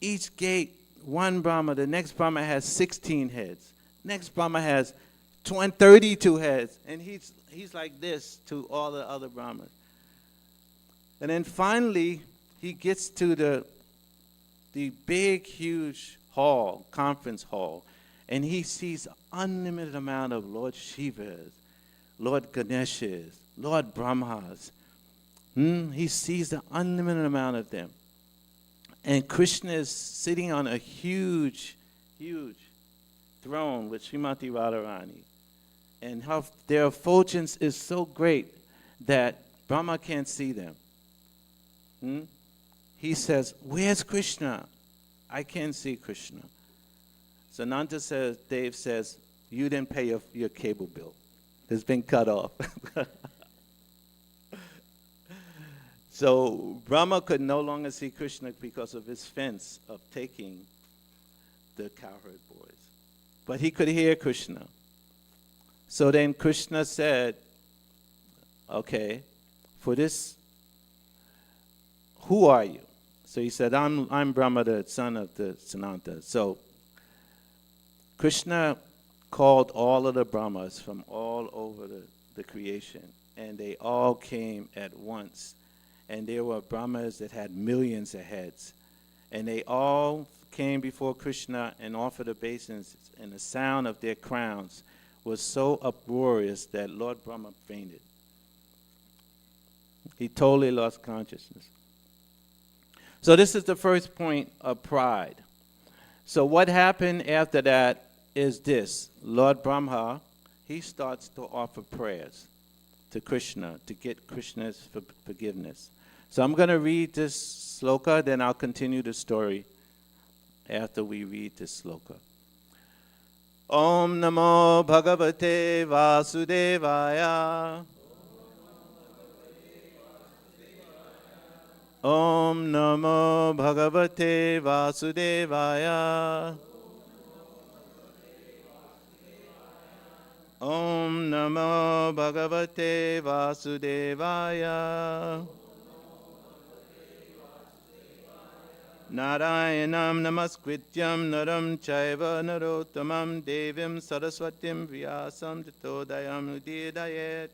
Each gate, one Brahma. The next Brahma has 16 heads. Next Brahma has 32 heads. And he's like this to all the other Brahmas. And then finally, he gets to the big, huge hall, conference hall. And he sees unlimited amount of Lord Shivas, Lord Ganeshas, Lord Brahmas. He sees the unlimited amount of them. And Krishna is sitting on a huge, huge throne with Srimati Radharani. And their effulgence is so great that Brahma can't see them. He says, where's Krishna? I can't see Krishna. So Nanda says, Dave says, you didn't pay your cable bill. It's been cut off. So Brahma could no longer see Krishna because of his fence of taking the cowherd boys. But he could hear Krishna. So then Krishna said, okay, for this, who are you? So he said, I'm Brahma, the son of the Sananta. So Krishna called all of the Brahmas from all over the creation, and they all came at once. And there were Brahmas that had millions of heads. And they all came before Krishna and offered obeisance, and the sound of their crowns was so uproarious that Lord Brahma fainted. He totally lost consciousness. So this is the first point of pride. So what happened after that is this. Lord Brahma, he starts to offer prayers to Krishna to get Krishna's forgiveness. So I'm going to read this sloka, then I'll continue the story after we read this sloka. Om Namo Bhagavate Vasudevaya. Om Namo Bhagavate Vasudevaya. Om Namo Bhagavate Vasudevaya. Narayanam namaskrityam naram chaiva narottamam devim saraswatim vyasam tatodayam udidayet.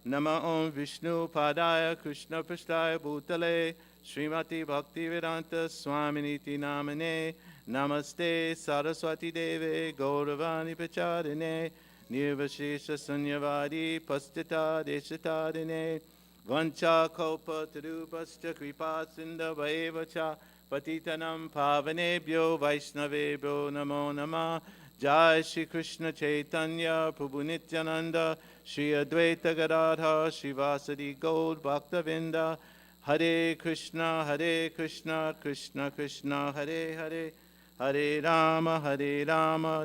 Nama Om Vishnu Padaya Krishna Prasthaya Bhutale Srimati Bhaktivedanta Swaminiti Namane Namaste Saraswati Deve Gauravani Pacharine Nirvashesha Sunyavadi Pastita Deshatadine Vancha Kopa Tarupascha Kripa Sindhavaevacha Patitanam Pavanebhyo Vaishnavebhyo Namo Namah. Jai Shri Krishna Chaitanya Prabhu Nityananda Shri Advaita Gadadhar Shivasadi Gaur Bhaktavinda Hare Krishna Krishna Krishna Hare Hare Hare Rama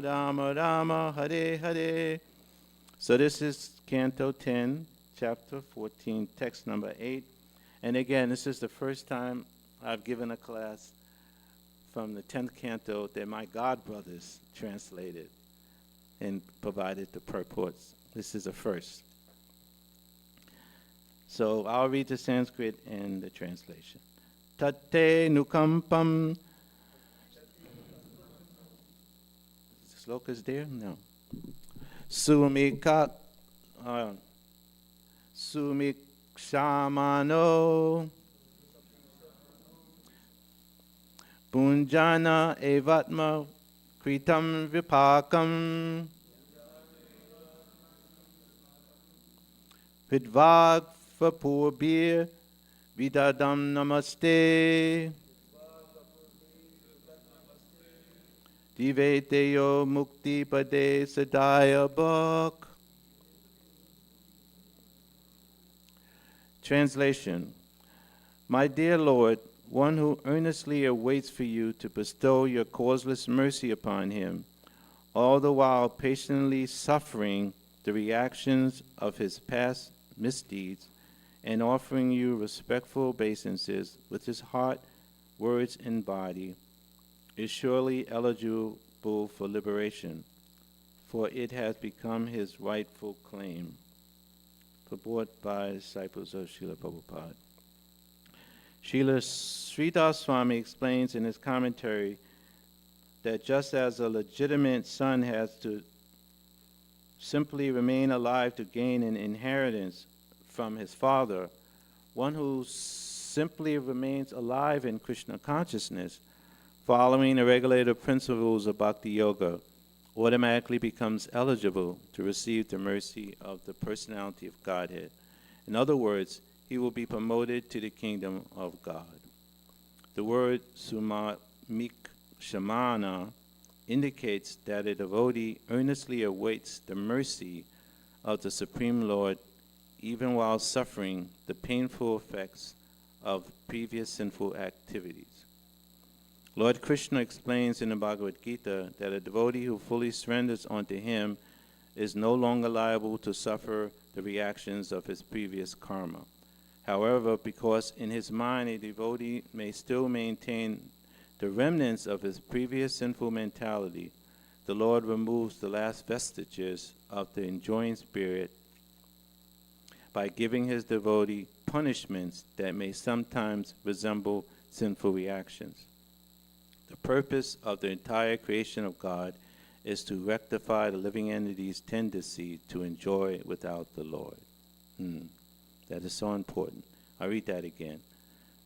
Rama Rama Hare Hare. So this is Canto 10, Chapter 14, text number 8. And again, this is the first time I've given a class from the 10th canto that my godbrothers translated and provided the purports. This is a first. So I'll read the Sanskrit and the translation. Tate nukampam. Sloka's there? No. Sumikshamano Punjana evatma kritam vipakam Vidvag vapur vidadam namaste Dive Deo Mukti Pade Sadaya Bhak. Translation. My dear Lord, one who earnestly awaits for you to bestow your causeless mercy upon him, all the while patiently suffering the reactions of his past misdeeds, and offering you respectful obeisances with his heart, words, and body, is surely eligible for liberation, for it has become his rightful claim. Purport by disciples of Srila Prabhupada. Srila Sridhar Swami explains in his commentary that just as a legitimate son has to simply remain alive to gain an inheritance from his father, one who simply remains alive in Krishna consciousness, following the regulative principles of Bhakti Yoga, automatically becomes eligible to receive the mercy of the personality of Godhead. In other words, he will be promoted to the kingdom of God. The word sumamik shamana indicates that a devotee earnestly awaits the mercy of the Supreme Lord even while suffering the painful effects of previous sinful activities. Lord Krishna explains in the Bhagavad Gita that a devotee who fully surrenders unto him is no longer liable to suffer the reactions of his previous karma. However, because in his mind a devotee may still maintain the remnants of his previous sinful mentality, the Lord removes the last vestiges of the enjoying spirit by giving his devotee punishments that may sometimes resemble sinful reactions. The purpose of the entire creation of God is to rectify the living entity's tendency to enjoy without the Lord. That is so important. I'll read that again.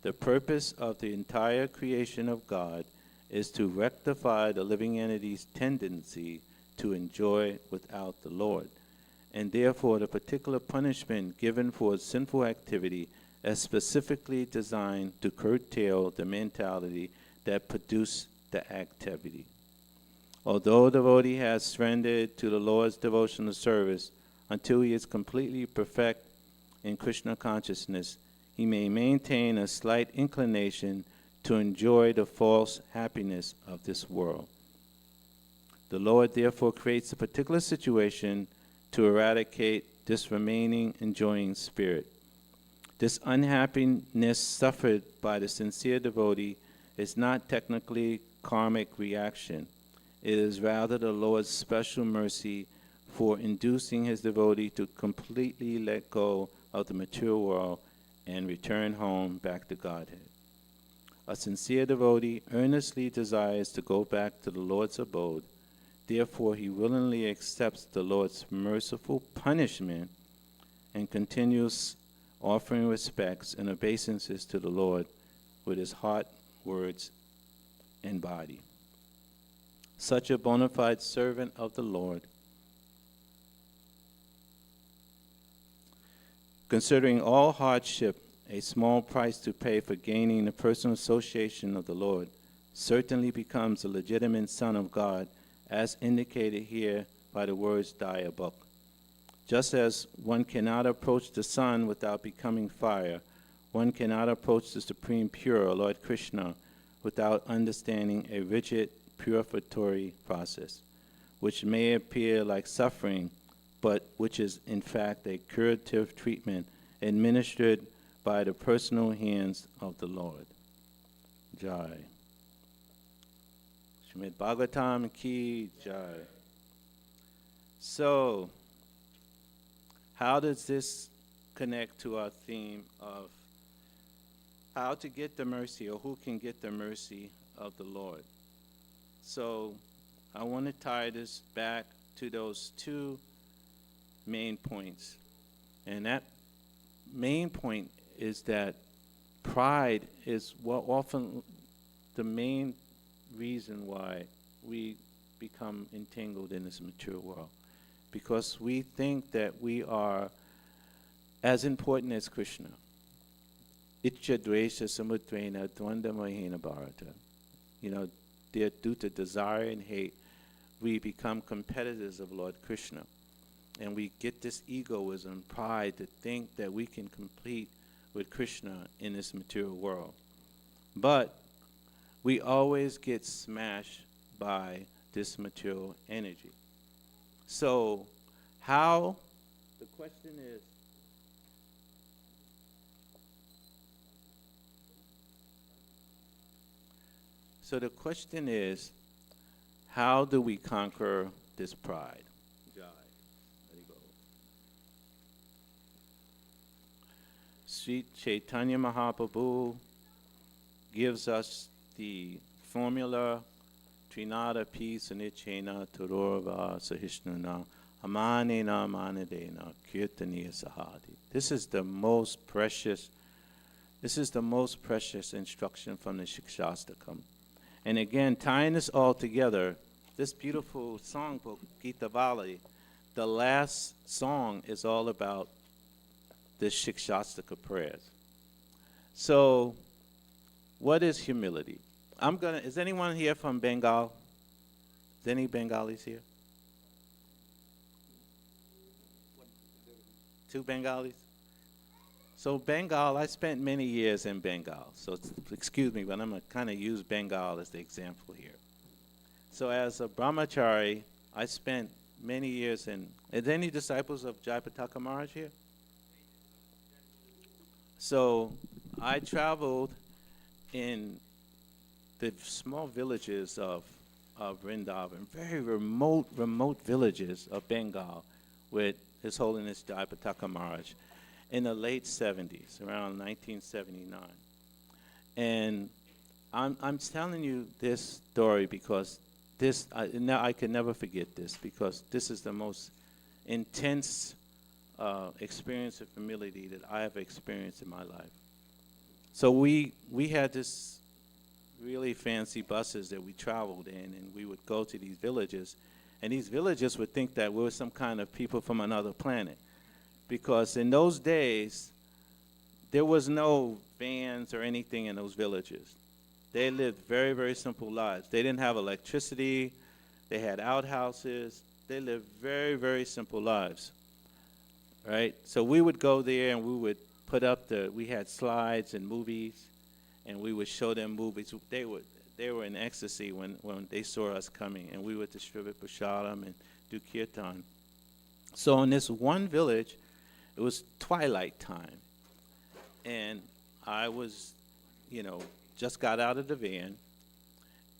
The purpose of the entire creation of God is to rectify the living entity's tendency to enjoy without the Lord. And therefore, the particular punishment given for sinful activity is specifically designed to curtail the mentality that produced the activity. Although the devotee has surrendered to the Lord's devotional service until he is completely perfect in Krishna consciousness, he may maintain a slight inclination to enjoy the false happiness of this world. The Lord therefore creates a particular situation to eradicate this remaining enjoying spirit. This unhappiness suffered by the sincere devotee is not technically karmic reaction. It is rather the Lord's special mercy for inducing his devotee to completely let go of the material world and return home back to Godhead. A sincere devotee earnestly desires to go back to the Lord's abode. Therefore, he willingly accepts the Lord's merciful punishment and continues offering respects and obeisances to the Lord with his heart, words, and body. Such a bona fide servant of the Lord, considering all hardship a small price to pay for gaining the personal association of the Lord, certainly becomes a legitimate son of God, as indicated here by the words Daya Bhak. Just as one cannot approach the sun without becoming fire, one cannot approach the Supreme Pure, Lord Krishna, without understanding a rigid purificatory process, which may appear like suffering, but which is in fact a curative treatment administered by the personal hands of the Lord. Jai. Srimad Bhagavatam ki jai. So, how does this connect to our theme of how to get the mercy, or who can get the mercy of the Lord? So, I want to tie this back to those two main points. And that main point is that pride is what often the main reason why we become entangled in this material world. Because we think that we are as important as Krishna. Itcha dvesha samudrana dvanda mahina bharata. Due to desire and hate, we become competitors of Lord Krishna. And we get this egoism, pride, to think that we can compete with Krishna in this material world. But we always get smashed by this material energy. So the question is, how do we conquer this pride? Jai. There you go. Sri Chaitanya Mahaprabhu gives us the formula, Trinada Pi Sanichena Turorva Sahishnuna Amanena Manadena Kirtaniya Sahadi. This is the most precious instruction from the Shikshastakam. And again, tying this all together, this beautiful songbook, Gita Vali, the last song is all about the Shikshastaka prayers. So, what is humility? Is anyone here from Bengal? Is any Bengalis here? 2 Bengalis? So Bengal, I spent many years in Bengal. So excuse me, but I'm going to kind of use Bengal as the example here. So as a brahmachari, I spent many years in... Are there any disciples of Jayapataka Maharaj here? So I traveled in the small villages of Vrindavan, very remote villages of Bengal with His Holiness Jayapataka Maharaj in the late 70s, around 1979. And I'm telling you this story because I can never forget this, because this is the most intense experience of humility that I have experienced in my life. So we had this really fancy buses that we traveled in, and we would go to these villages, and these villages would think that we were some kind of people from another planet, because in those days there was no vans or anything in those villages. They lived very, very simple lives. They didn't have electricity. They had outhouses. They lived very, very simple lives, right? So we would go there and we would put up we had slides and movies, and we would show them movies. They were in ecstasy when they saw us coming, and we would distribute prasadam and do kirtan. So in this one village, it was twilight time, and I was, just got out of the van,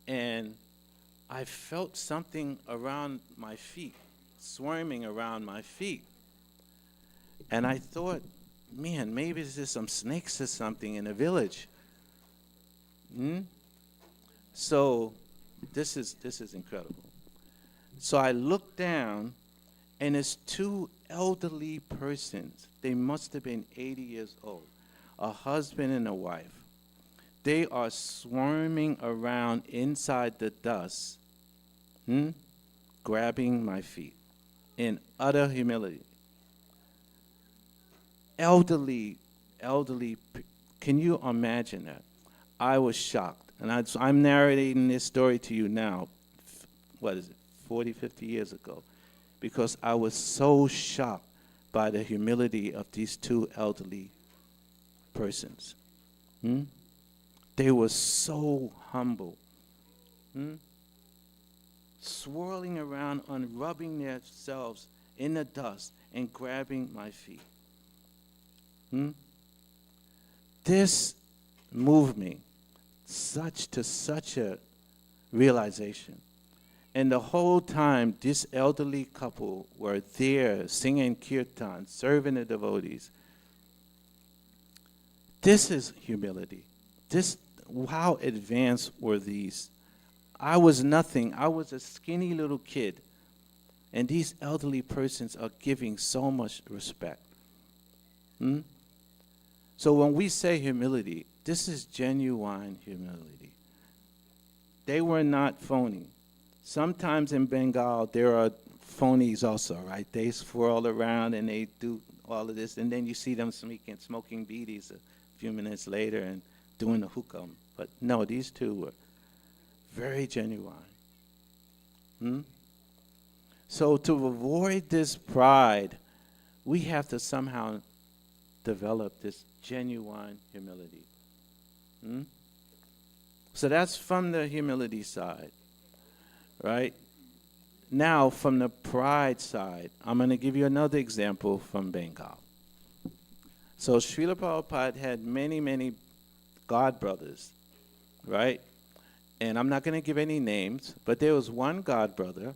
and I felt something around my feet, swarming around my feet. And I thought, man, maybe there's some snakes or something in the village. So this is incredible. So I looked down, and it's 2 elderly persons. They must have been 80 years old, a husband and a wife. They are swarming around inside the dust, grabbing my feet in utter humility. Elderly, can you imagine that? I was shocked. And I'm narrating this story to you now, 40, 50 years ago, because I was so shocked by the humility of these 2 elderly persons. They were so humble, swirling around and rubbing themselves in the dust and grabbing my feet. This moved me to such a realization. And the whole time, this elderly couple were there singing kirtan, serving the devotees. This is humility. How advanced were these? I was nothing. I was a skinny little kid. And these elderly persons are giving so much respect. So when we say humility, this is genuine humility. they were not phony. Sometimes in Bengal, there are phonies also, right? They swirl around and they do all of this, and then you see them smoking beedies a few minutes later and doing the hukam. But no, these two were very genuine. So to avoid this pride, we have to somehow develop this genuine humility. So that's from the humility side, right? Now, from the pride side, I'm going to give you another example from Bengal. So Srila Prabhupada had many, many god brothers, right? And I'm not going to give any names, but there was one god brother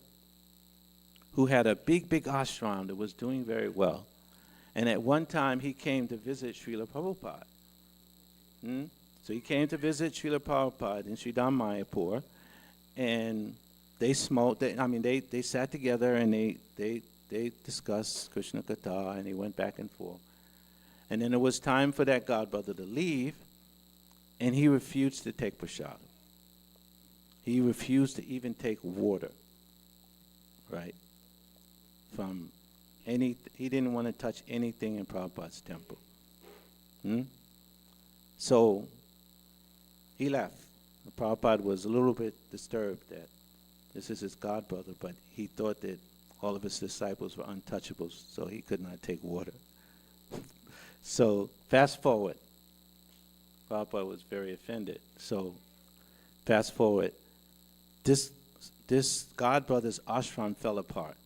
who had a big, big ashram that was doing very well. And at one time, he came to visit Srila Prabhupada. So he came to visit Srila Prabhupada in Sridham Mayapur, and they smoked. They sat together and they discussed Krishna Katha, and they went back and forth. And then it was time for that godbrother to leave, and he refused to take prasad. He refused to even take water, right? He didn't want to touch anything in Prabhupada's temple. So he left. Prabhupada was a little bit disturbed that this is his godbrother, but he thought that all of his disciples were untouchables, so he could not take water. So fast forward. Prabhupada was very offended. So fast forward. This godbrother's ashram fell apart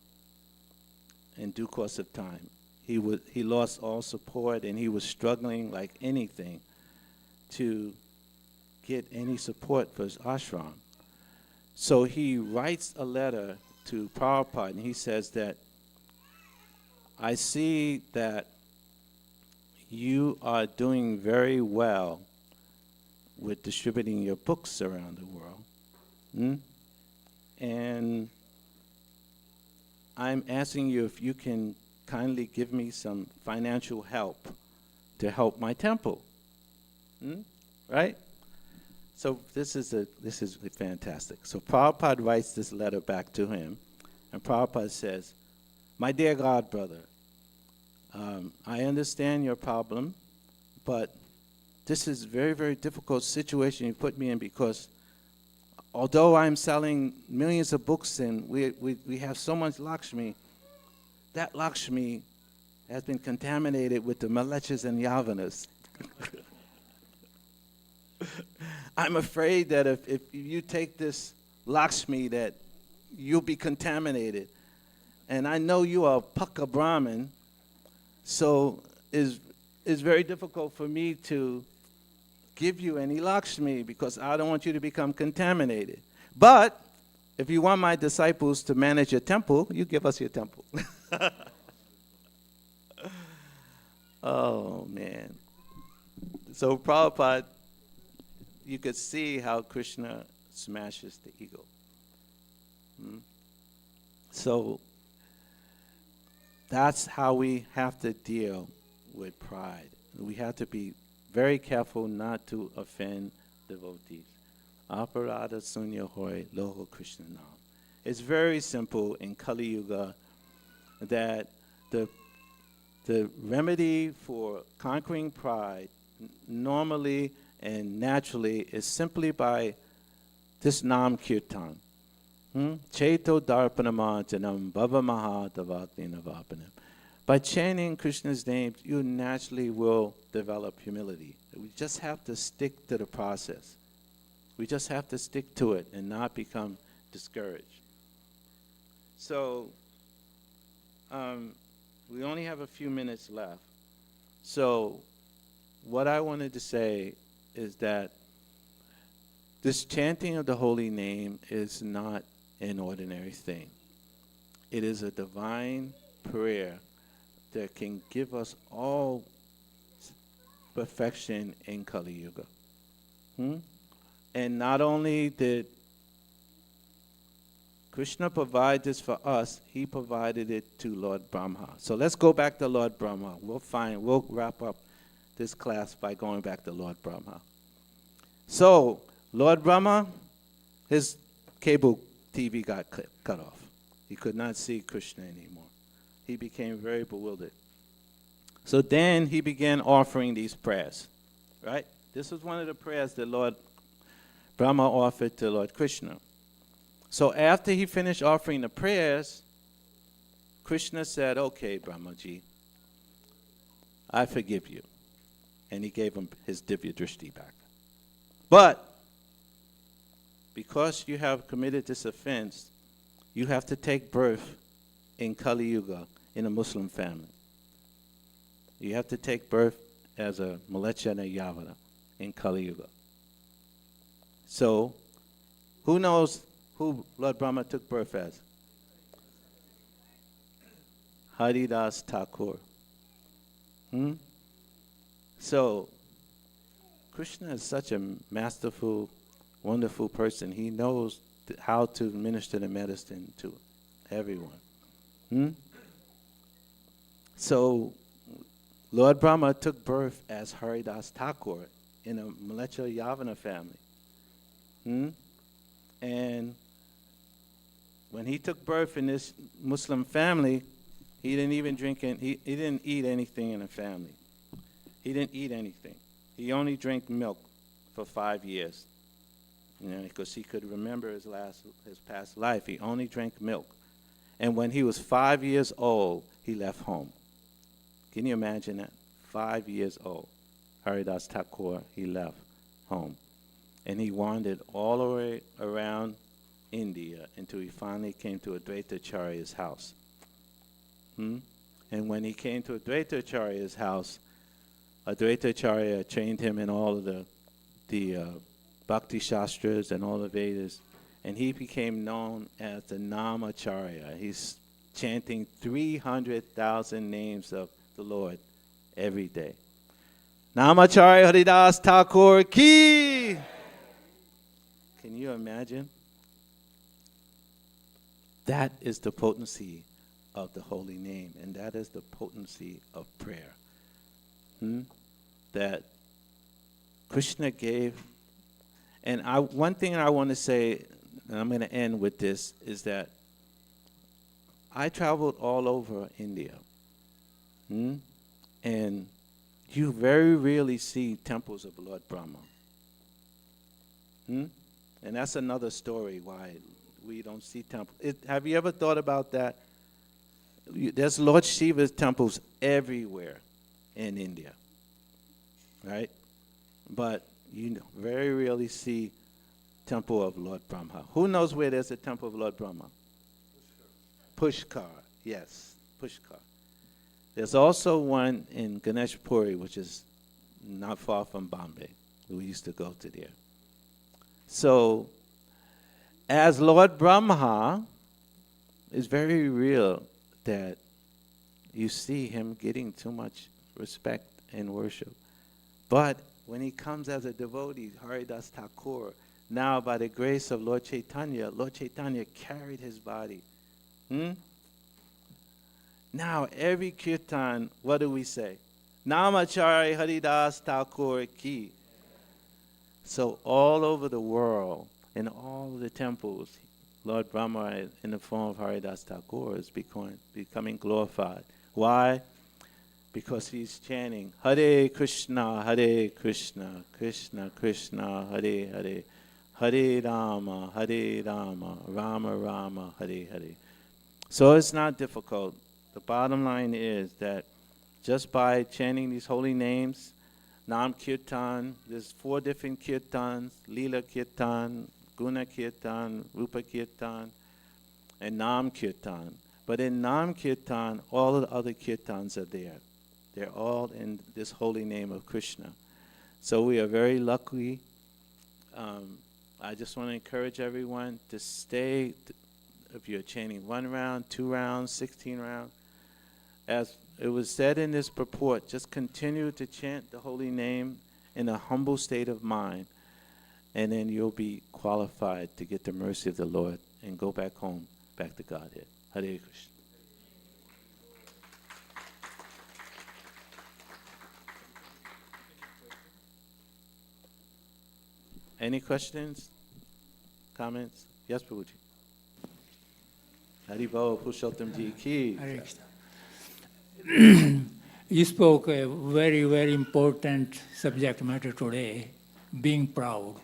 in due course of time. He lost all support, and he was struggling like anything to get any support for his ashram. So he writes a letter to Prabhupada, and he says that, I see that you are doing very well with distributing your books around the world. And I'm asking you if you can kindly give me some financial help to help my temple. Right? So this is fantastic. So Prabhupada writes this letter back to him, and Prabhupada says, my dear God brother, I understand your problem, but this is a very, very difficult situation you put me in, because although I'm selling millions of books and we have so much Lakshmi, that Lakshmi has been contaminated with the Malechas and Yavanas. I'm afraid that if you take this Lakshmi, that you'll be contaminated. And I know you are a Pakka Brahmin, so it's very difficult for me to give you any Lakshmi, because I don't want you to become contaminated. But if you want my disciples to manage your temple, you give us your temple. Oh, man. So Prabhupada, you could see how Krishna smashes the ego. So that's how we have to deal with pride. We have to be very careful not to offend devotees. Aparada sunya hoy loho Krishna nam. It's very simple in Kali Yuga that the remedy for conquering pride normally and naturally is simply by this Nam Kirtan. Cheto Darpanama Janam Bhava Maha Davakti Navapanam. By chanting Krishna's name, you naturally will develop humility. We just have to stick to the process. We just have to stick to it and not become discouraged. So, we only have a few minutes left. So, what I wanted to say is that this chanting of the holy name is not an ordinary thing. It is a divine prayer that can give us all perfection in Kali Yuga. And not only did Krishna provide this for us, he provided it to Lord Brahma. So let's go back to Lord Brahma. We'll wrap up this class by going back to Lord Brahma. So, Lord Brahma his cable TV got cut off. He could not see Krishna anymore. He became very bewildered. So then he began offering these prayers, right? This was one of the prayers that Lord Brahma offered to Lord Krishna. So after he finished offering the prayers, Krishna said, okay, Brahmaji, I forgive you. And he gave him his Divya Drishti back. But because you have committed this offense, you have to take birth in Kali Yuga in a Muslim family. You have to take birth as a Mlecchana Yavana in Kali Yuga. So, who knows who Lord Brahma took birth as? Haridas Thakur. So, Krishna is such a masterful, wonderful person. He knows how to minister the medicine to everyone. So, Lord Brahma took birth as Haridas Thakur in a Mleccha Yavana family. And when he took birth in this Muslim family, he didn't even drink, he didn't eat anything in the family. He didn't eat anything. He only drank milk for 5 years. Because he could remember his past life. He only drank milk. And when he was 5 years old, he left home. Can you imagine that? 5 years old. Haridas Thakur, he left home. And he wandered all the way around India until he finally came to Advaitacharya's house. And when he came to Advaitacharya's house, Advaitacharya trained him in all of the Bhakti Shastras and all the Vedas, and he became known as the Namacharya. He's chanting 300,000 names of the Lord every day. Namacharya Haridas Thakur ki! Can you imagine? That is the potency of the holy name, and that is the potency of prayer. That Krishna gave. And one thing I want to say, and I'm going to end with this, is that I traveled all over India. And you very rarely see temples of Lord Brahma. And that's another story why we don't see temples. Have you ever thought about that? There's Lord Shiva's temples everywhere in India, right? But you very rarely see temple of Lord Brahma. Who knows where there's a temple of Lord Brahma? Pushkar, yes, Pushkar. There's also one in Ganesh Puri, which is not far from Bombay. We used to go to there. So, as Lord Brahma, it's very real that you see him getting too much respect and worship. But when he comes as a devotee, Haridas Thakur, now by the grace of Lord Chaitanya carried his body. Now every kirtan, what do we say? Namacharya Haridas Thakur ki. So all over the world, in all of the temples, Lord Brahma in the form of Haridas Thakur is becoming glorified. Why? Because he's chanting Hare Krishna, Krishna Krishna, Hare Hare, Hare Rama, Rama Rama, Hare Hare. So it's not difficult. The bottom line is that just by chanting these holy names, Nam Kirtan, there's 4 different Kirtans, Leela Kirtan, Guna Kirtan, Rupa Kirtan, and Nam Kirtan. But in Nam Kirtan, all of the other Kirtans are there. They're all in this holy name of Krishna. So we are very lucky. I just want to encourage everyone to stay, if you're chanting 1 round, 2 rounds, 16 rounds. As it was said in this purport, just continue to chant the holy name in a humble state of mind, and then you'll be qualified to get the mercy of the Lord and go back home, back to Godhead. Hare Krishna. Any questions? comments? Yes, Prabhuji. Haribo, Purushottam Ji ki. Hare Krishna. You spoke a very, very important subject matter today, being proud.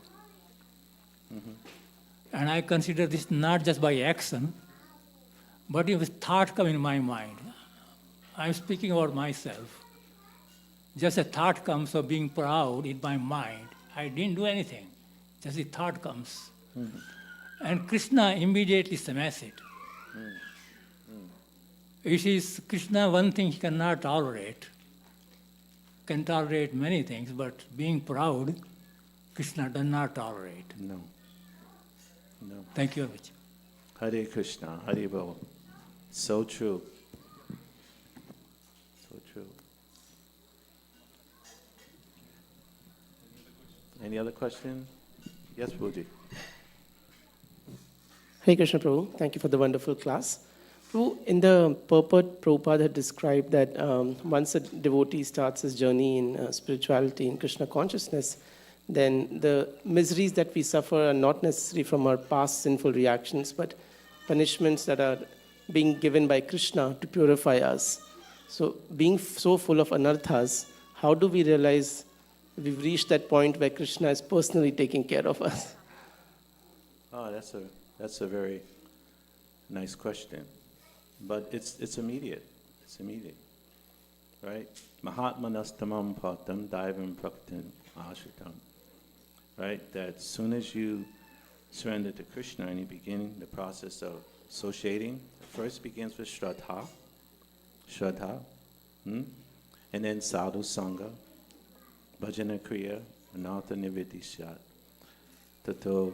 And I consider this not just by action, but if a thought come in my mind. I'm speaking about myself. Just a thought comes of being proud in my mind. I didn't do anything. Just a thought comes. And Krishna immediately smashes it. It is Krishna, one thing he cannot tolerate. Can tolerate many things, but being proud, Krishna does not tolerate. No. No. Thank you very much. Hare Krishna, Haribo. So true. So true. Any other question? Yes, Prabhuji. Hare Krishna Prabhu, thank you for the wonderful class. Prabhu, in the purport, Prabhupada had described that once a devotee starts his journey in spirituality, in Krishna consciousness, then the miseries that we suffer are not necessarily from our past sinful reactions, but punishments that are being given by Krishna to purify us. So being so full of anarthas, how do we realize we've reached that point where Krishna is personally taking care of us? Oh, that's a very nice question. But it's immediate. It's immediate. Right? Mahatmanastamam patam daivam praktin ashritam. Right? That as soon as you surrender to Krishna and you begin the process of associating, first begins with Shraddha. And then Sadhu Sangha, Bhajana Kriya, Anartha Nivedishat, Tato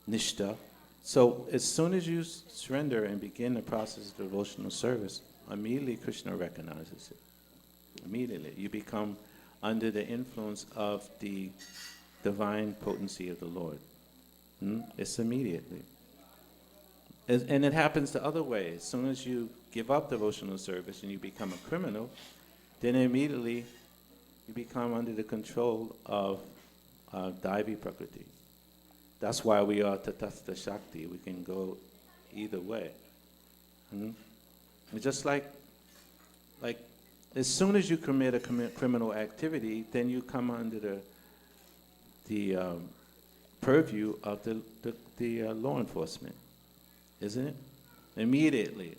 Nishta. So as soon as you surrender and begin the process of devotional service, immediately Krishna recognizes it. Immediately. You become under the influence of the divine potency of the Lord. It's immediately. And it happens the other way. As soon as you give up devotional service and you become a criminal, then immediately you become under the control of Daivi Prakriti. That's why we are Tatastha Shakti. We can go either way. It's just like as soon as you commit a criminal activity, then you come under the purview of the law enforcement, isn't it? Immediately,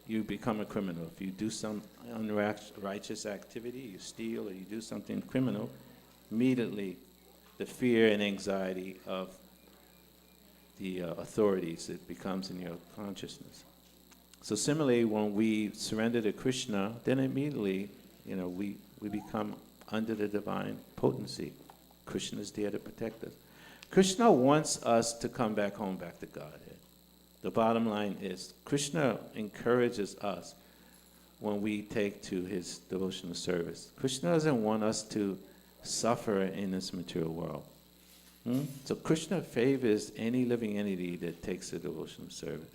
you become a criminal. If you do some unrighteous activity, you steal or you do something criminal, immediately the fear and anxiety of the authorities, it becomes in your consciousness. So similarly, when we surrender to Krishna, then immediately, we become under the divine potency. Krishna is there to protect us. Krishna wants us to come back home, back to Godhead. The bottom line is, Krishna encourages us when we take to his devotional service. Krishna doesn't want us to suffer in this material world. So Krishna favors any living entity that takes the devotional service.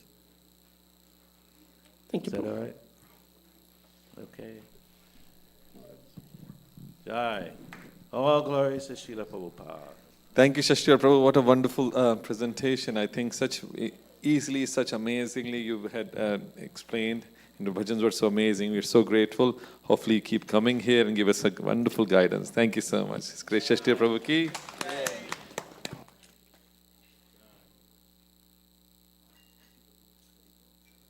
Thank you, Is that Prabhu. all right? Okay. Jai. All glories to Srila Prabhupada. Thank you, Shashti Prabhu. What a wonderful presentation. I think such easily, such amazingly you had explained. And the bhajans were so amazing. We're so grateful. Hopefully you keep coming here and give us a wonderful guidance. Thank you so much. It's great. Shashti Prabhu ki.